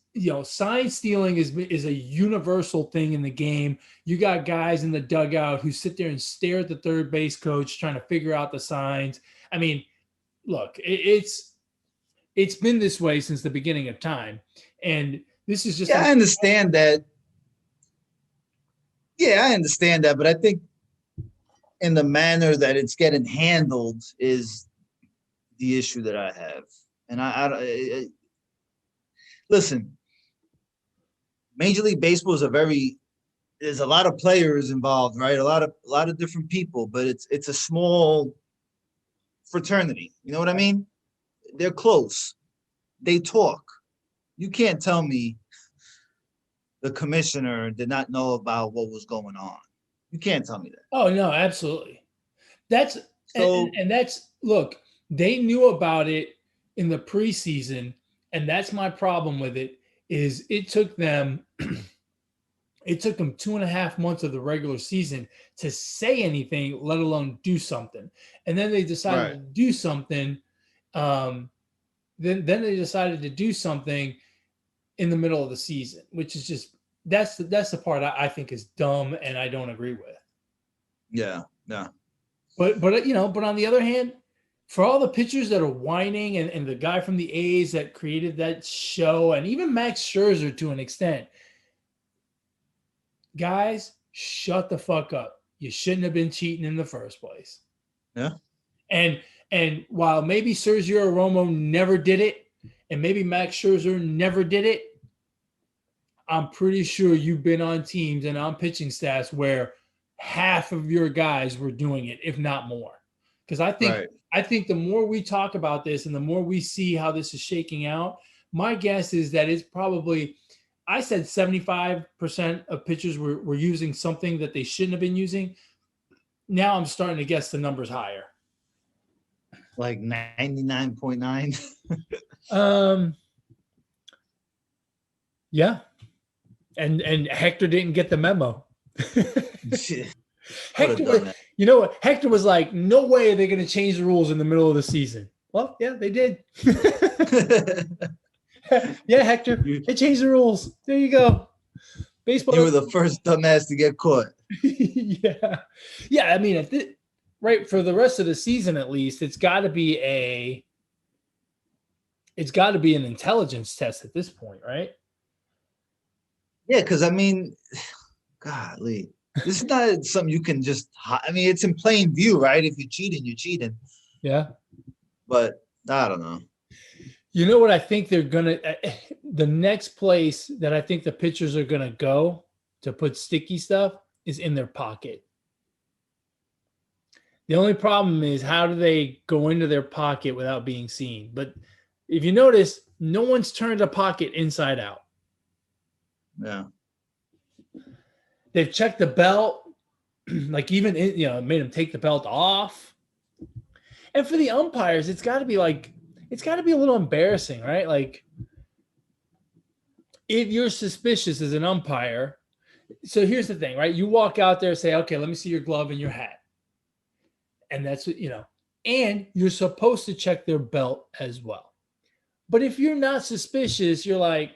sign stealing is a universal thing in the game. You got guys in the dugout who sit there and stare at the third base coach trying to figure out the signs. I mean, look, it's been this way since the beginning of time. And this is just I understand that. Yeah, I understand that, but I think in the manner that it's getting handled is the issue that I have. And I listen, Major League Baseball is there's a lot of players involved, right? A lot of different people, but it's a small fraternity. You know what I mean? They're close. They talk. You can't tell me the commissioner did not know about what was going on. You can't tell me that. Oh no, absolutely. That's So and that's look, they knew about it in the preseason, and that's my problem with it, is it took them 2.5 months of the regular season to say anything, let alone do something. And then they decided to do something. Then they decided to do something in the middle of the season, which is just that's the part I think is dumb and I don't agree with. Yeah. But on the other hand, for all the pitchers that are whining and the guy from the A's that created that show, and even Max Scherzer to an extent, guys, shut the fuck up. You shouldn't have been cheating in the first place. Yeah. And while maybe Sergio Romo never did it, and maybe Max Scherzer never did it, I'm pretty sure you've been on teams and on pitching staffs where half of your guys were doing it, if not more. Because I think the more we talk about this and the more we see how this is shaking out, my guess is that it's probably, I said 75% of pitchers were using something that they shouldn't have been using. Now I'm starting to guess the number's higher. Like 99.9. Yeah. And Hector didn't get the memo. Hector was like, no way are they going to change the rules in the middle of the season. Well, yeah, they did. Yeah, Hector, they changed the rules. There you go. Baseball. You were the first dumbass to get caught. Yeah. I mean, right, for the rest of the season at least, it's got to be an intelligence test at this point, right? Yeah, because I mean, golly, this is not something you can just. I mean, it's in plain view, right? If you're cheating, you're cheating. Yeah. But I don't know. You know what I think they're gonna? The next place that I think the pitchers are gonna go to put sticky stuff is in their pocket. The only problem is, how do they go into their pocket without being seen? But if you notice, no one's turned a pocket inside out. Yeah. They've checked the belt, like even made them take the belt off. And for the umpires, it's got to be a little embarrassing, right? Like, if you're suspicious as an umpire, so here's the thing, right? You walk out there and say, okay, let me see your glove and your hat. And that's what, and you're supposed to check their belt as well. But if you're not suspicious, you're like,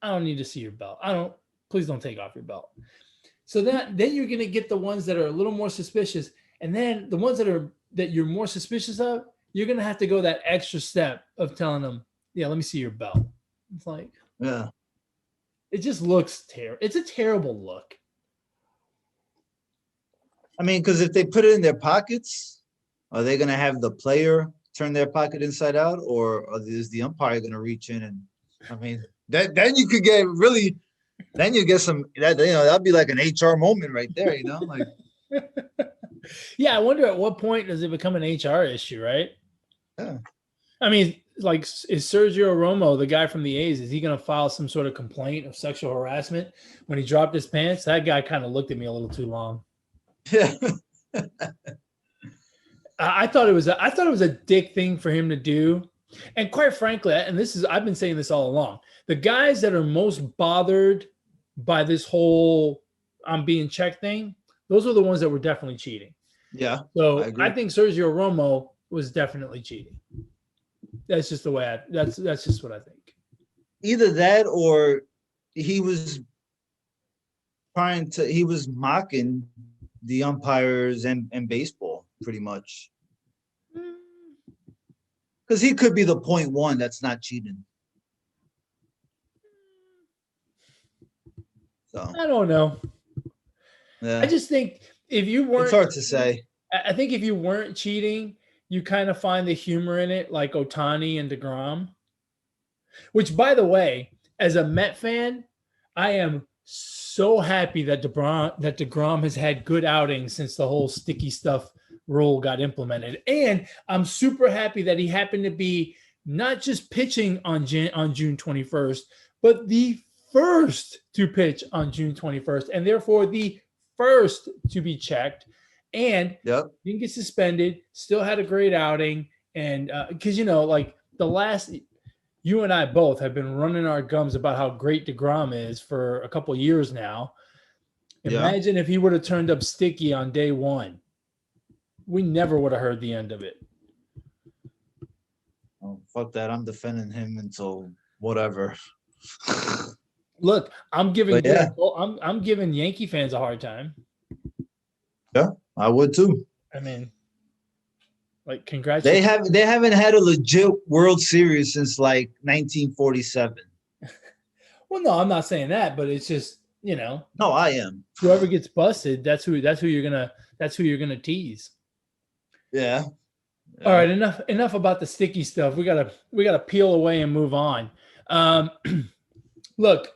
I don't need to see your belt. Please don't take off your belt. So then you're going to get the ones that are a little more suspicious. And then the ones that you're more suspicious of, you're going to have to go that extra step of telling them, yeah, let me see your belt. It's like, yeah. It just looks terrible. It's a terrible look. I mean, because if they put it in their pockets, are they going to have the player turn their pocket inside out, or is the umpire going to reach in and? I mean, then you could get really. Then you get some. That'd be like an HR moment right there. Like. Yeah, I wonder at what point does it become an HR issue, right? Yeah. I mean, like, is Sergio Romo, the guy from the A's, is he going to file some sort of complaint of sexual harassment when he dropped his pants? That guy kind of looked at me a little too long. Yeah. I thought it was a dick thing for him to do. And quite frankly, I've been saying this all along. The guys that are most bothered by this whole I'm being checked thing, those are the ones that were definitely cheating. Yeah. So I think Sergio Romo was definitely cheating. That's just the way that's just what I think. Either that or he was mocking the umpires and baseball pretty much. Because he could be the 0.1 that's not cheating. So I don't know. Yeah. I just think if you weren't, it's hard to say. I think if you weren't cheating, you kind of find the humor in it, like Ohtani and DeGrom. Which, by the way, as a Met fan, I am so happy that DeGrom has had good outings since the whole sticky stuff rule got implemented. And I'm super happy that he happened to be not just pitching on June 21st, but the first to pitch on June 21st, and therefore the first to be checked. And didn't get suspended, still had a great outing. And because, like the last – you and I both have been running our gums about how great DeGrom is for a couple of years now. Imagine if he would have turned up sticky on day one. We never would have heard the end of it. Oh, fuck that. I'm defending him until whatever. Look, I'm giving Yankee fans a hard time. Yeah, I would too. I mean, like, congratulations. They haven't had a legit World Series since like 1947. Well, no, I'm not saying that, but it's just, No, I am. Whoever gets busted, that's who you're gonna tease. Yeah. All right, enough about the sticky stuff. We gotta peel away and move on. Look,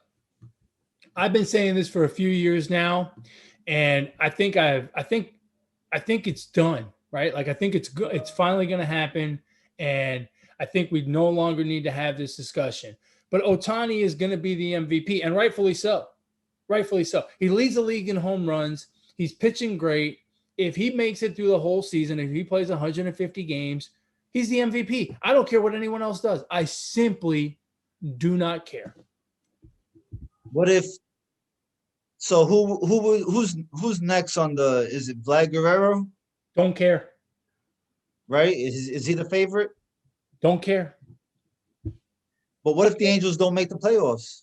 I've been saying this for a few years now, and I think it's done. Right? Like, I think it's good. It's finally going to happen. And I think we no longer need to have this discussion. But Ohtani is going to be the MVP, and rightfully so. Rightfully so. He leads the league in home runs. He's pitching great. If he makes it through the whole season, if he plays 150 games, he's the MVP. I don't care what anyone else does. I simply do not care. What if? So who's next on the? Is it Vlad Guerrero? Don't care. Right? Is he the favorite? Don't care. But what if the Angels don't make the playoffs?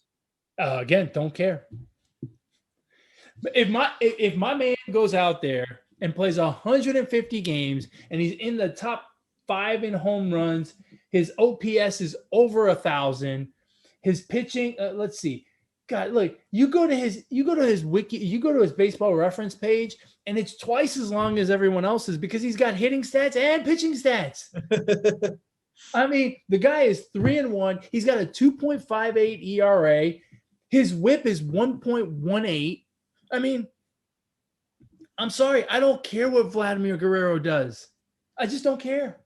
Again, don't care. If my man goes out there and plays 150 games and he's in the top 5 in home runs, his OPS is over 1,000. His pitching, let's see. God, look, you go to his wiki, you go to his baseball reference page, and it's twice as long as everyone else's because he's got hitting stats and pitching stats. I mean, the guy is 3-1. He's got a 2.58 ERA. His WHIP is 1.18. I mean, I'm sorry, I don't care what Vladimir Guerrero does. I just don't care.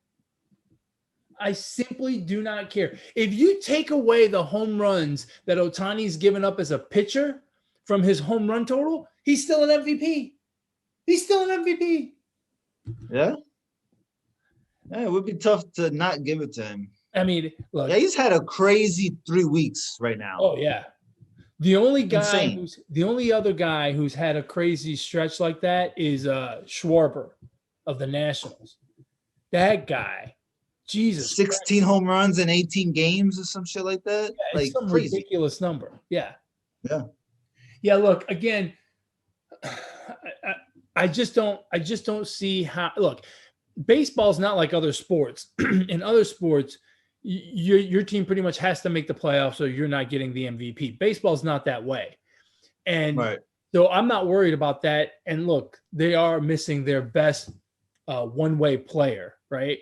I simply do not care. If you take away the home runs that Ohtani's given up as a pitcher from his home run total, he's still an MVP. He's still an MVP. Yeah. Yeah, it would be tough to not give it to him. I mean, look. Yeah, he's had a crazy 3 weeks right now. Oh, yeah. The only other guy who's had a crazy stretch like that is Schwarber. of the Nationals. That guy, Jesus 16 home runs in 18 games or some shit like that. Yeah, it's Like some crazy. ridiculous number. Yeah. Yeah. Yeah. Look, again, I just don't see how. Look, baseball's not like other sports. In other sports, your team pretty much has to make the playoffs, or you're not getting the MVP. Baseball's not that way, and Right. so I'm not worried about that. And look, they are missing their best one-way player, right?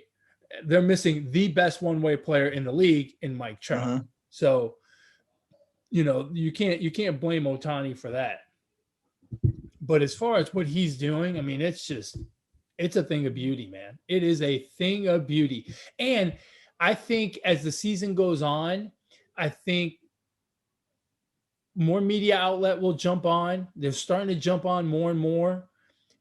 They're missing the best one-way player in the league in Mike Trout. Uh-huh. So, you can't blame Ohtani for that. But as far as what he's doing, I mean, it's a thing of beauty, man. It is a thing of beauty. And I think as the season goes on, I think more media outlet will jump on. They're starting to jump on more and more.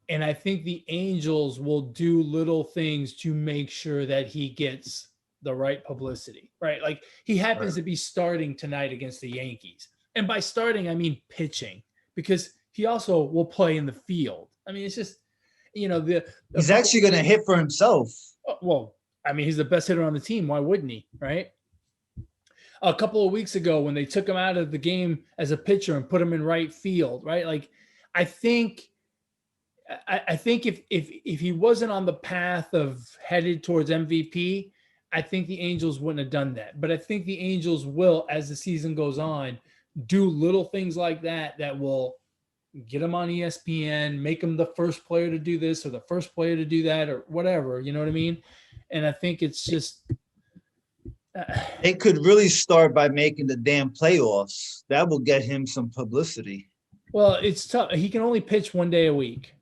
And I think the Angels will do little things to make sure that he gets the right publicity, right? Like he happens to be starting tonight against the Yankees. And by starting, I mean pitching, because he also will play in the field. I mean, it's just, he's actually going to hit for himself. Well, I mean, he's the best hitter on the team. Why wouldn't he, right? A couple of weeks ago when they took him out of the game as a pitcher and put him in right field, right? Like, I think if he wasn't on the path of headed towards MVP, I think the Angels wouldn't have done that. But I think the Angels will, as the season goes on, do little things like that will get him on ESPN, make him the first player to do this or the first player to do that or whatever. You know what I mean? And I think it's just it could really start by making the damn playoffs. That will get him some publicity. Well, it's tough. He can only pitch one day a week.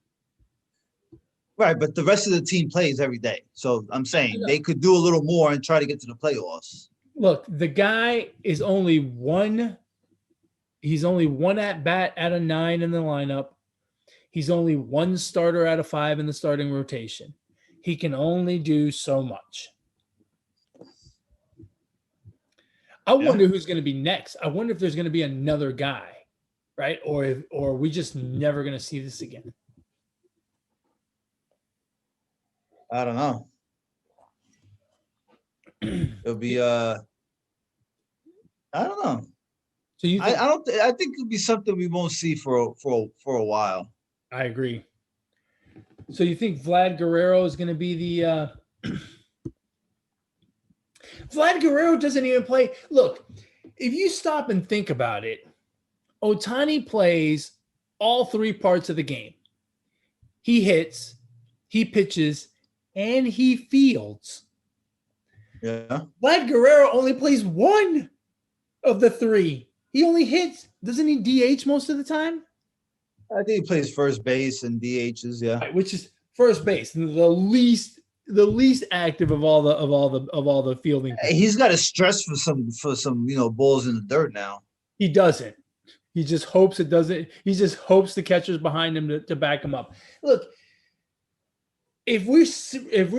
Right, but the rest of the team plays every day. So I'm saying they could do a little more and try to get to the playoffs. Look, the guy is only one. He's only one at bat out of 9 in the lineup. He's only one starter out of 5 in the starting rotation. He can only do so much. I wonder who's going to be next. I wonder if there's going to be another guy, right? Or are we just never going to see this again? I don't know. It'll be I don't know. So you think, I think it'll be something we won't see for a while. I agree. So you think Vlad Guerrero is going to be the Vlad Guerrero doesn't even play. Look, if you stop and think about it, Ohtani plays all 3 parts of the game. He hits, he pitches, and he fields. Yeah. Vlad Guerrero only plays 1 of the 3. He only hits. Doesn't he DH most of the time? I think he plays first base and DHs, yeah. Right, which is first base, the least active of all the fielding. He's got to stress for some balls in the dirt now. He doesn't. He just hopes it doesn't. He just hopes the catcher's behind him to back him up. Look, if we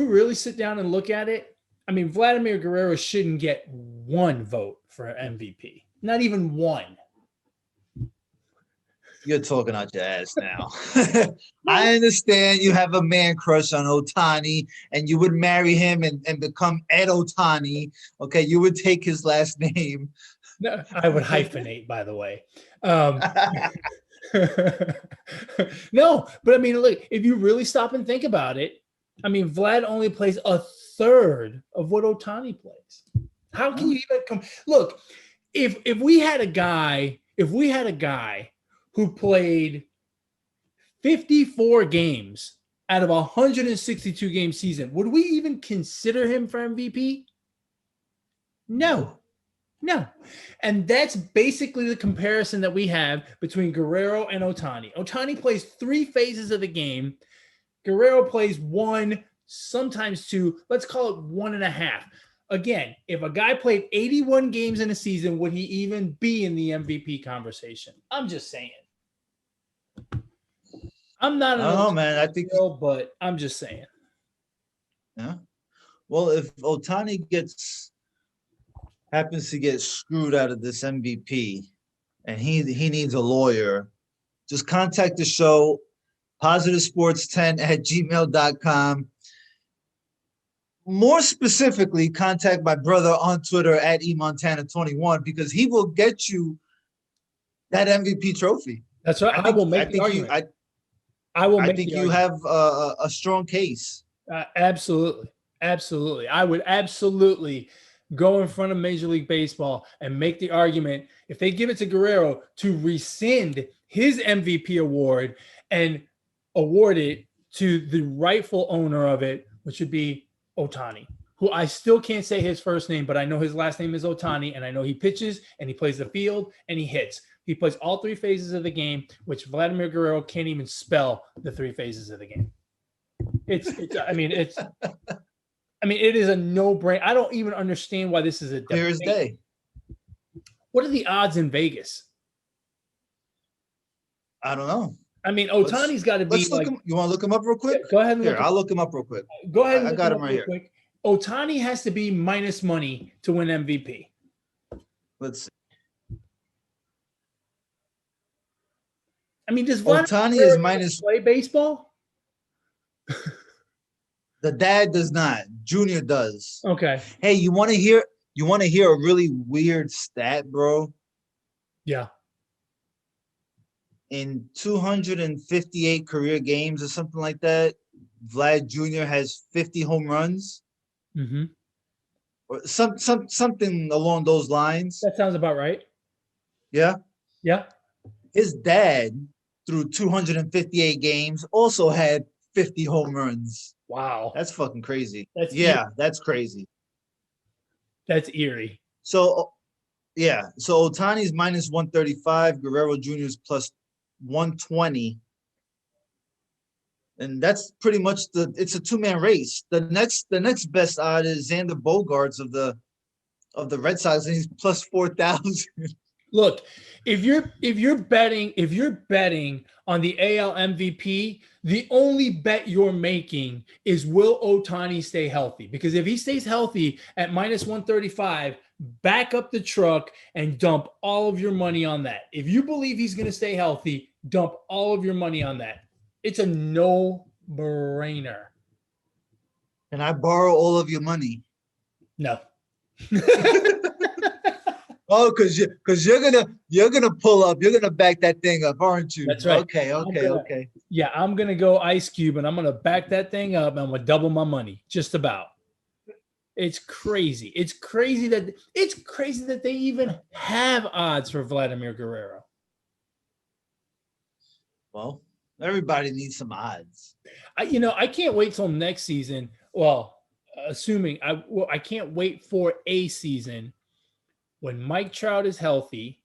really sit down and look at it, I mean, Vladimir Guerrero shouldn't get 1 vote for MVP. Not even 1. You're talking out your ass now. I understand you have a man crush on Ohtani and you would marry him and become Ed Ohtani. Okay, you would take his last name. No, I would hyphenate, by the way. No, but I mean, look, if you really stop and think about it, I mean, Vlad only plays 1/3 of what Ohtani plays. How can you even come? Look, if we had a guy who played 54 games out of a 162 game season, would we even consider him for MVP? No. And that's basically the comparison that we have between Guerrero and Ohtani. Ohtani plays 3 phases of the game. Guerrero plays 1, sometimes 2. Let's call it 1.5. Again, if a guy played 81 games in a season, would he even be in the MVP conversation? I'm just saying. I'm not. I don't know, man. I think, but I'm just saying. Yeah. Well, if Ohtani happens to get screwed out of this MVP, and he needs a lawyer, just contact the show. positivesports10@gmail.com. More specifically, contact my brother on Twitter at emontana21 because he will get you that MVP trophy. That's right. I will make the argument. I will make the argument. I think you have a strong case. Absolutely. Absolutely. I would absolutely go in front of Major League Baseball and make the argument, if they give it to Guerrero, to rescind his MVP award and award it to the rightful owner of it, which would be Ohtani, who I still can't say his first name, but I know his last name is Ohtani, and I know he pitches and he plays the field and he hits. He plays all three phases of the game, which Vladimir Guerrero can't even spell the three phases of the game. It is a no-brainer. I don't even understand why this is a clear as day. What are the odds in Vegas? I don't know. I mean, Ohtani's got to be like. You want to look him up real quick? Yeah, go ahead. I'll look him up real quick. Go ahead. I got him right here. Quick. Ohtani has to be minus money to win MVP. Let's see. I mean, does Ohtani is minus play baseball? The dad does not. Junior does. Okay. Hey, you want to hear a really weird stat, bro? Yeah. In 258 career games or something like that, Vlad Jr. has 50 home runs. Mm-hmm. Or something along those lines. That sounds about right. Yeah. Yeah. His dad, through 258 games, also had 50 home runs. Wow. That's fucking crazy. That's crazy. That's eerie. So Ohtani's minus 135, Guerrero Jr.'s plus 120. And that's pretty much it's a two-man race. The next best odd is Xander Bogaerts of the Red Sox, and he's plus 4,000. Look, if you're betting on the AL MVP, the only bet you're making is will Ohtani stay healthy? Because if he stays healthy at minus 135, back up the truck and dump all of your money on that. If you believe he's going to stay healthy, dump all of your money on that. It's a no-brainer. Can I borrow all of your money? No. Oh, because you're gonna pull up, you're gonna back that thing up, aren't you? That's right. Okay. Yeah, I'm gonna go Ice Cube, and I'm gonna back that thing up, and I'm gonna double my money, just about. It's crazy. It's crazy that they even have odds for Vladimir Guerrero. Well, everybody needs some odds. I can't wait till next season. Well, I can't wait for a season when Mike Trout is healthy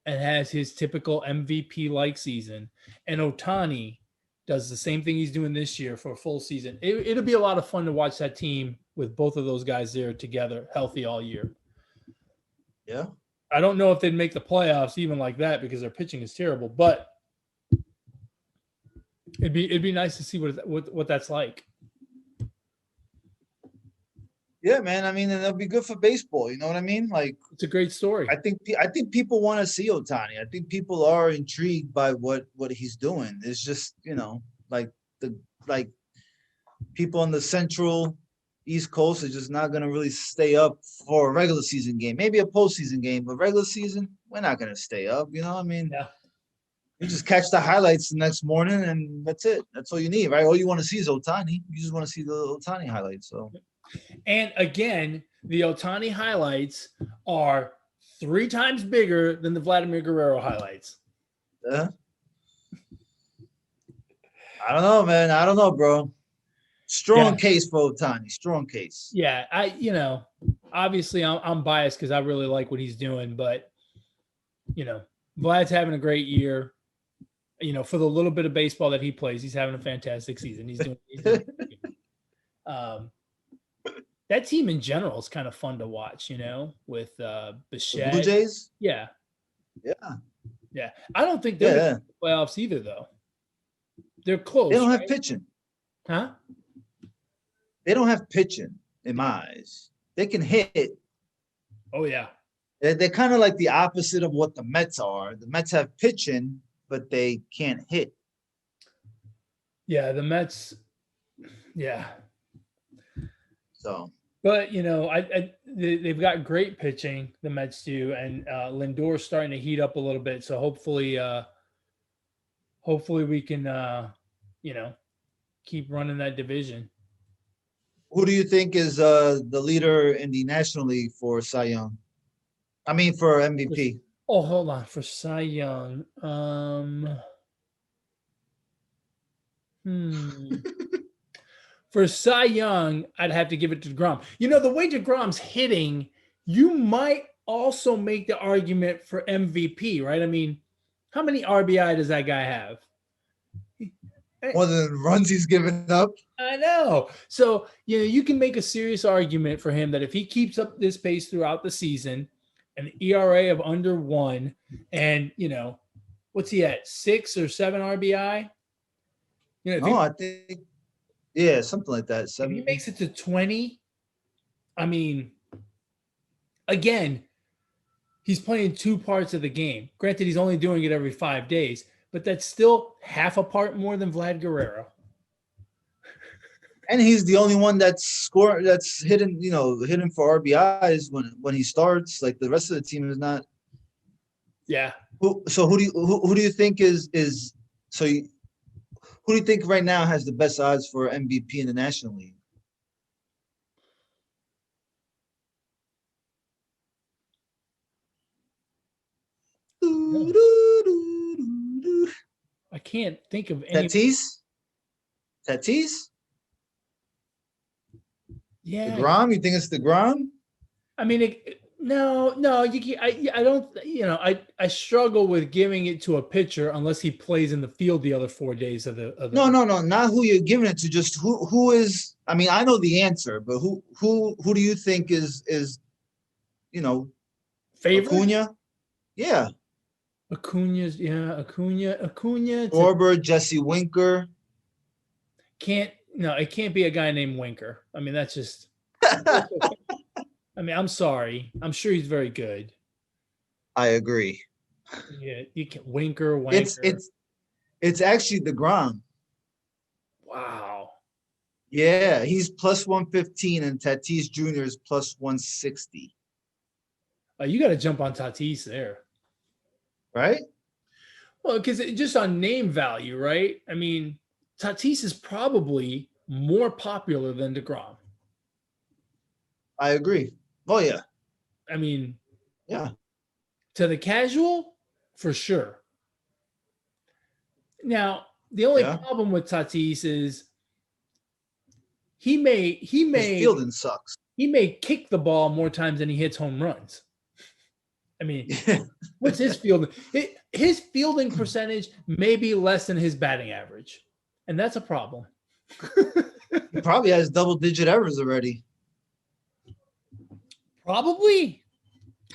and has his typical MVP-like season, and Ohtani does the same thing he's doing this year for a full season. It'll be a lot of fun to watch that team with both of those guys there together, healthy all year. Yeah. I don't know if they'd make the playoffs even like that because their pitching is terrible, but it'd be nice to see what that's like. Yeah, man. I mean, and it'll be good for baseball. You know what I mean? Like, it's a great story. I think people want to see Ohtani. I think people are intrigued by what he's doing. It's just, like people on the Central East Coast are just not gonna really stay up for a regular season game. Maybe a postseason game, but regular season, we're not gonna stay up. You know what I mean? Yeah. You just catch the highlights the next morning, and that's it. That's all you need, right? All you want to see is Ohtani. You just want to see the Ohtani highlights. So. And again, the Ohtani highlights are 3 times bigger than the Vladimir Guerrero highlights. Yeah. I don't know, man. I don't know, bro. Strong case for Ohtani. Strong case. Yeah, obviously I'm biased because I really like what he's doing, but Vlad's having a great year. For the little bit of baseball that he plays, he's having a fantastic season. He's doing that team in general is kind of fun to watch, with Bichette. Blue Jays? Yeah. Yeah. I don't think they're in the playoffs either, though. They're close. They don't have pitching. Huh? They don't have pitching, in my eyes. They can hit. Oh, yeah. They're kind of like the opposite of what the Mets are. The Mets have pitching, but they can't hit. Yeah, the Mets. Yeah, So but they've got great pitching. The Mets do, and Lindor's starting to heat up a little bit. So hopefully we can you know keep running that division. who do you think is the leader in the National League for Cy Young? I mean for MVP. Oh, hold on for Cy Young. Hmm. For Cy Young, I'd have to give it to DeGrom. The way DeGrom's hitting, you might also make the argument for MVP, right? I mean, how many RBI does that guy have? More than runs he's given up. I know. So, you can make a serious argument for him that if he keeps up this pace throughout the season, an ERA of under 1, and, what's he at? 6 or 7 RBI? I think, yeah, something like that. If he makes it to 20, I mean, again, he's playing 2 parts of the game. Granted, he's only doing it every 5 days, but that's still half a part more than Vlad Guerrero. And he's the only one that's hitting for RBIs when he starts. Like the rest of the team is not. Yeah. So who do you think who do you think right now has the best odds for MVP in the National League? I can't think of any. Tatis? Yeah. DeGrom? You think it's DeGrom? I mean, no. I don't. I struggle with giving it to a pitcher unless he plays in the field the other 4 days of the. No, not who you're giving it to. Just who is. I mean, I know the answer, but who do you think is favorite? Acuna? Yeah. Acuna. Corbett, Jesse Winker. It can't be a guy named Winker. I mean, that's just. I mean, I'm sorry. I'm sure he's very good. I agree. Yeah, you can Winker. It's actually DeGrom. Wow. Yeah, he's plus 115 and Tatis Jr. is plus 160. You got to jump on Tatis there. Right? Well, because just on name value, right? I mean, Tatis is probably more popular than DeGrom. I agree. Oh, yeah. I mean, yeah. To the casual, for sure. Now, the only problem with Tatis is his fielding sucks. He may kick the ball more times than he hits home runs. I mean, what's his fielding? His fielding percentage may be less than his batting average, and that's a problem. He probably has double-digit errors already. Probably.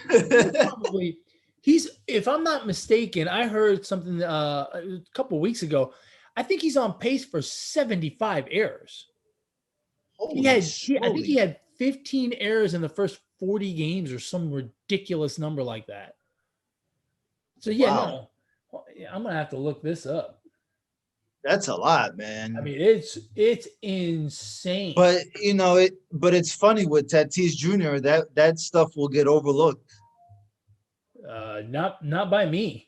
If I'm not mistaken, I heard something a couple of weeks ago. I think he's on pace for 75 errors. I think he had 15 errors in the first 40 games or some ridiculous number like that. So I'm gonna have to look this up. That's a lot, man. I mean, it's insane. But but it's funny with Tatis Jr. that stuff will get overlooked. Not by me.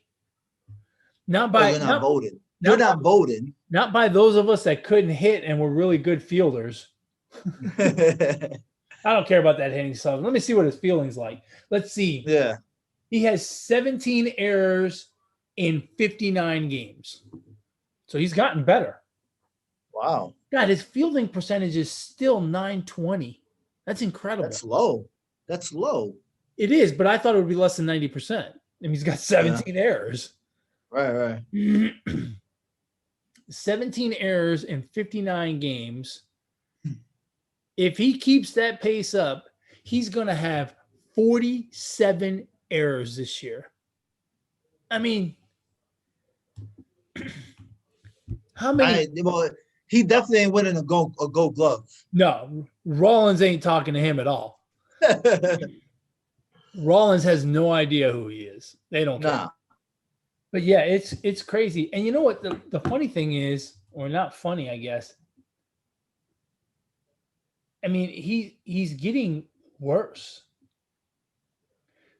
Not by you're not voting. You're not voting. Not by those of us that couldn't hit and were really good fielders. I don't care about that hitting stuff. Let me see what his fielding's like. Let's see. Yeah. He has 17 errors in 59 games. So he's gotten better. Wow. God, his fielding percentage is still .920. That's incredible. That's low. It is, but I thought it would be less than 90%. And he's got 17 errors. Right. 17 errors in 59 games. If he keeps that pace up, he's going to have 47 errors this year. I mean, how many? He definitely ain't winning a gold glove. No, Rollins ain't talking to him at all. Rollins has no idea who he is. They don't care. Nah. But yeah, it's crazy. And you know what? The funny thing is, or not funny, I guess. I mean, he's getting worse.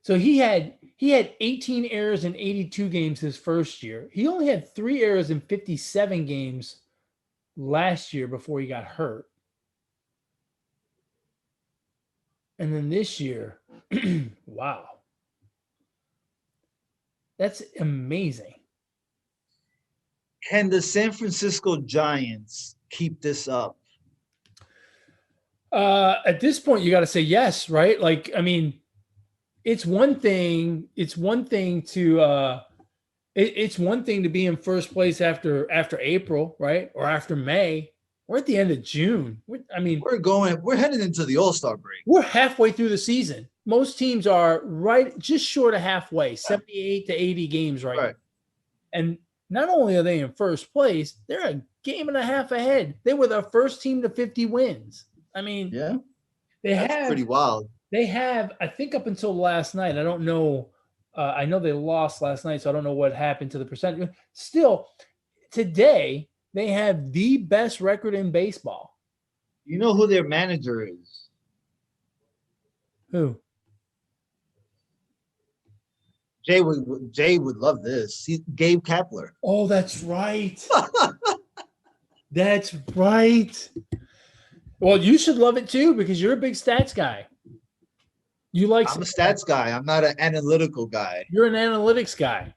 So he had 18 errors in 82 games his first year. He only had 3 errors in 57 games last year before he got hurt. And then this year, wow. That's amazing. Can the San Francisco Giants keep this up? At this point, you got to say yes, right? Like, I mean, it's one thing. It's one thing to it's one thing to be in first place after April, right, or after May. We're at the end of June. We're heading into the All-Star break. We're halfway through the season. Most teams are right just short of halfway, 78 to 80 games right now. And not only are they in first place, they're a game and a half ahead. They were the first team to 50 wins. I mean, yeah, that's pretty wild. They have, I think, up until last night. I don't know. I know they lost last night, so I don't know what happened to the percentage. Still, today they have the best record in baseball. You know who their manager is? Who? Jay would love this. Gabe Kapler. Oh, that's right. That's right. Well, you should love it too because you're a big stats guy. I'm a stats guy. I'm not an analytical guy. You're an analytics guy.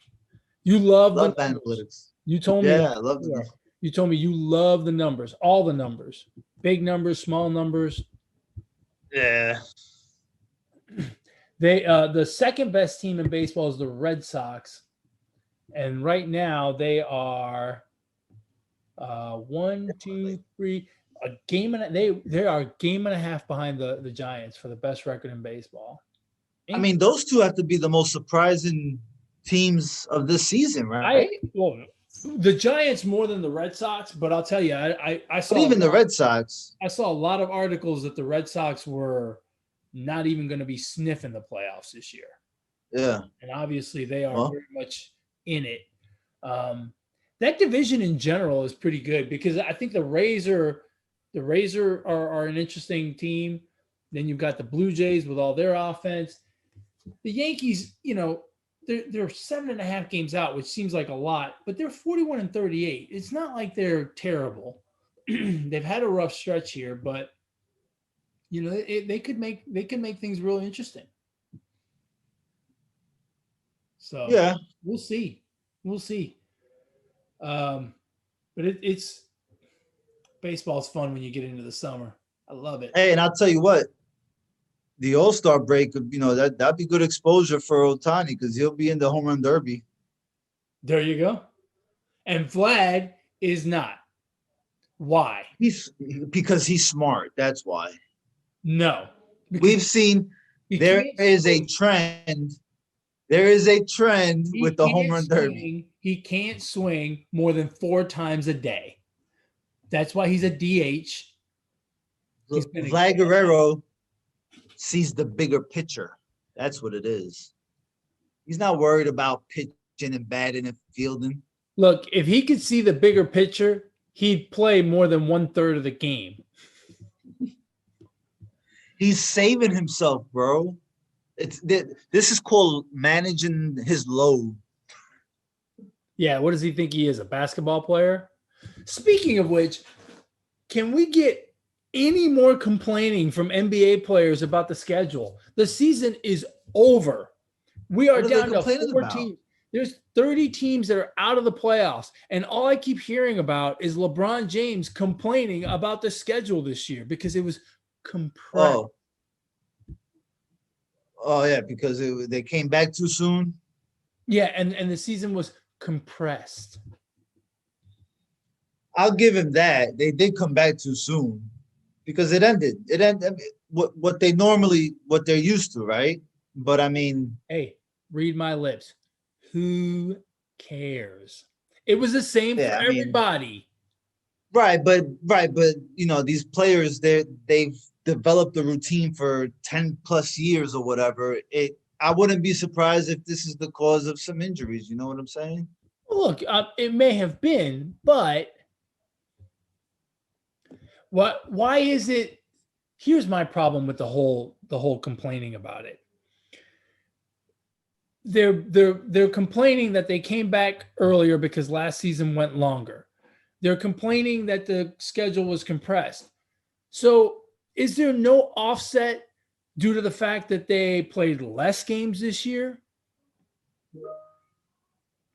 You love analytics. You told me. Yeah, I love them. You told me you love the numbers, all the numbers, big numbers, small numbers. Yeah. The second best team in baseball is the Red Sox, and right now they are 1, 2, 3 a game and they are a game and a half behind the Giants for the best record in baseball. I mean, those two have to be the most surprising teams of this season, right? The Giants more than the Red Sox, but I'll tell you, I saw even the Red Sox. I saw a lot of articles that the Red Sox were not even going to be sniffing the playoffs this year. Yeah, and obviously they are very much in it. That division in general is pretty good because I think the Rays are an interesting team. Then you've got the Blue Jays with all their offense. The Yankees, they're 7.5 games out, which seems like a lot, but they're 41-38. It's not like they're terrible. They've had a rough stretch here, but they could make things really interesting. So yeah, we'll see. But it's baseball's fun when you get into the summer. I love it. Hey, and I'll tell you what, the All-Star break, that'd be good exposure for Ohtani because he'll be in the home run derby. There you go. And Vlad is not. Why? Because he's smart. That's why. No. We've seen there is a trend. There is a trend with the home run derby. He can't swing more than 4 times a day. That's why he's a DH. Vlad Guerrero sees the bigger picture. That's what it is. He's not worried about pitching and batting and fielding. Look, if he could see the bigger picture, he'd play more than 1/3 of the game. He's saving himself, bro. This is called managing his load. Yeah, what does he think he is, a basketball player? Speaking of which, can we get any more complaining from NBA players about the schedule? The season is over. We are down to 4 teams. There's 30 teams that are out of the playoffs. And all I keep hearing about is LeBron James complaining about the schedule this year because it was compressed. Oh yeah, because they came back too soon. Yeah, and the season was compressed. I'll give him that. They did come back too soon because it ended. It ended what they're used to, right? But I mean, hey, read my lips. Who cares? It was the same for everybody. Right, but these players they've developed a routine for 10 plus years or whatever. I wouldn't be surprised if this is the cause of some injuries. You know what I'm saying? Look, it may have been, but Why is it? Here's my problem with the whole complaining about it. They're complaining that they came back earlier because last season went longer. They're complaining that the schedule was compressed. So is there no offset due to the fact that they played less games this year?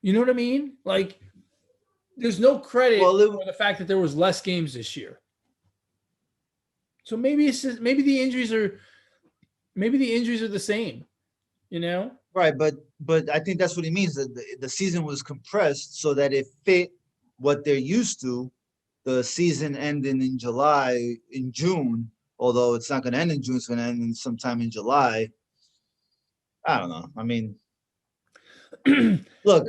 You know what I mean? Like, there's no credit for the fact that there was less games this year. So maybe it's just, maybe the injuries are the same, you know? Right, but I think that's what he means. That the season was compressed so that it fit what they're used to. The season ending in June, although it's not going to end in June, it's going to end in sometime in July. I don't know. I mean, look,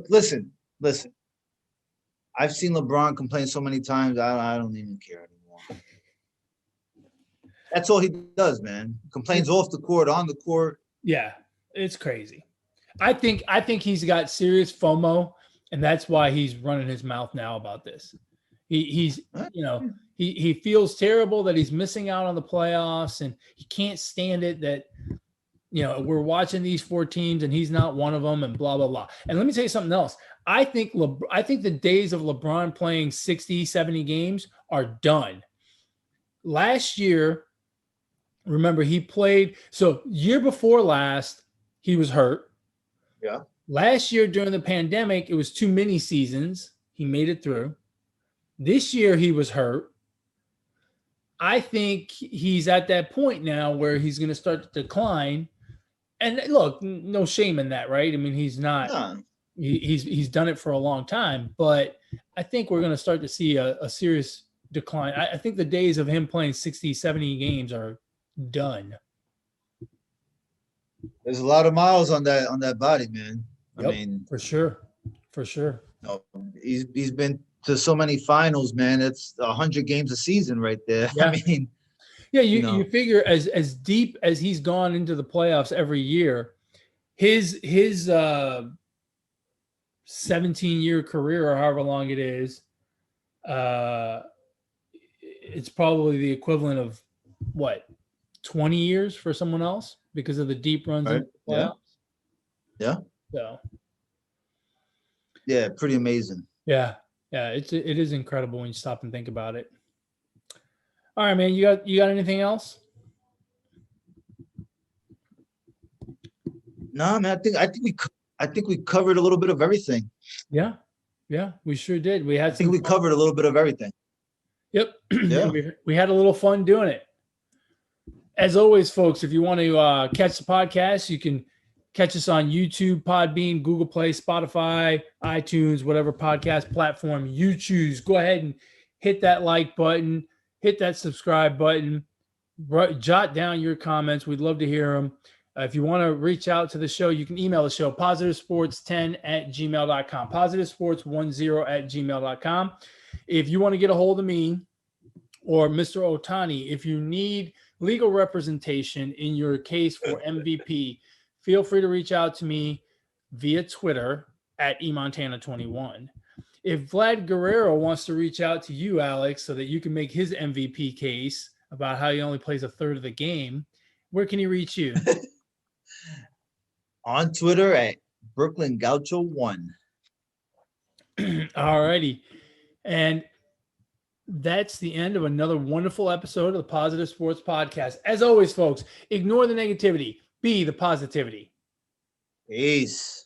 listen. I've seen LeBron complain so many times. I don't even care anymore. That's all he does, man. Complains off the court, on the court. Yeah, it's crazy. I think he's got serious FOMO, and that's why he's running his mouth now about this. He's he feels terrible that he's missing out on the playoffs, and he can't stand it that we're watching these 4 teams and he's not one of them, and blah blah blah. And let me tell you something else. I think the days of LeBron playing 60, 70 games are done. Last year, remember, he played, so year before last, he was hurt. Yeah. Last year during the pandemic, it was 2 mini seasons. He made it through. This year he was hurt. I think he's at that point now where he's going to start to decline. And look, no shame in that, right? I mean, he's not. No. He's done it for a long time, but I think we're going to start to see a serious decline. I think the days of him playing 60, 70 games are done. There's a lot of miles on that body, man. Yep, I mean, for sure. No, he's been to so many finals, man. It's 100 games a season right there. Yeah. I mean, yeah, you figure as deep as he's gone into the playoffs every year, his 17-year career or however long it is, it's probably the equivalent of what, 20 years for someone else because of the deep runs in the playoffs. Yeah. So. Yeah, pretty amazing. Yeah, it is incredible when you stop and think about it. All right, man, you got anything else? No, man. I think we covered a little bit of everything. Yeah, we sure did. I think we covered a little bit of everything. Yep. Yeah. we had a little fun doing it. As always, folks, if you want to catch the podcast, you can catch us on YouTube, Podbean, Google Play, Spotify, iTunes, whatever podcast platform you choose. Go ahead and hit that like button, hit that subscribe button, jot down your comments. We'd love to hear them. If you want to reach out to the show, you can email the show, positivesports10@gmail.com, positivesports10@gmail.com. If you want to get a hold of me or Mr. Ohtani, if you need legal representation in your case for MVP, feel free to reach out to me via Twitter at eMontana21. If Vlad Guerrero wants to reach out to you, Alex, so that you can make his MVP case about how he only plays a third of the game, where can he reach you? On Twitter at Brooklyn Gaucho 1. All righty. And that's the end of another wonderful episode of the Positive Sports Podcast. As always, folks, ignore the negativity. Be the positivity. Peace.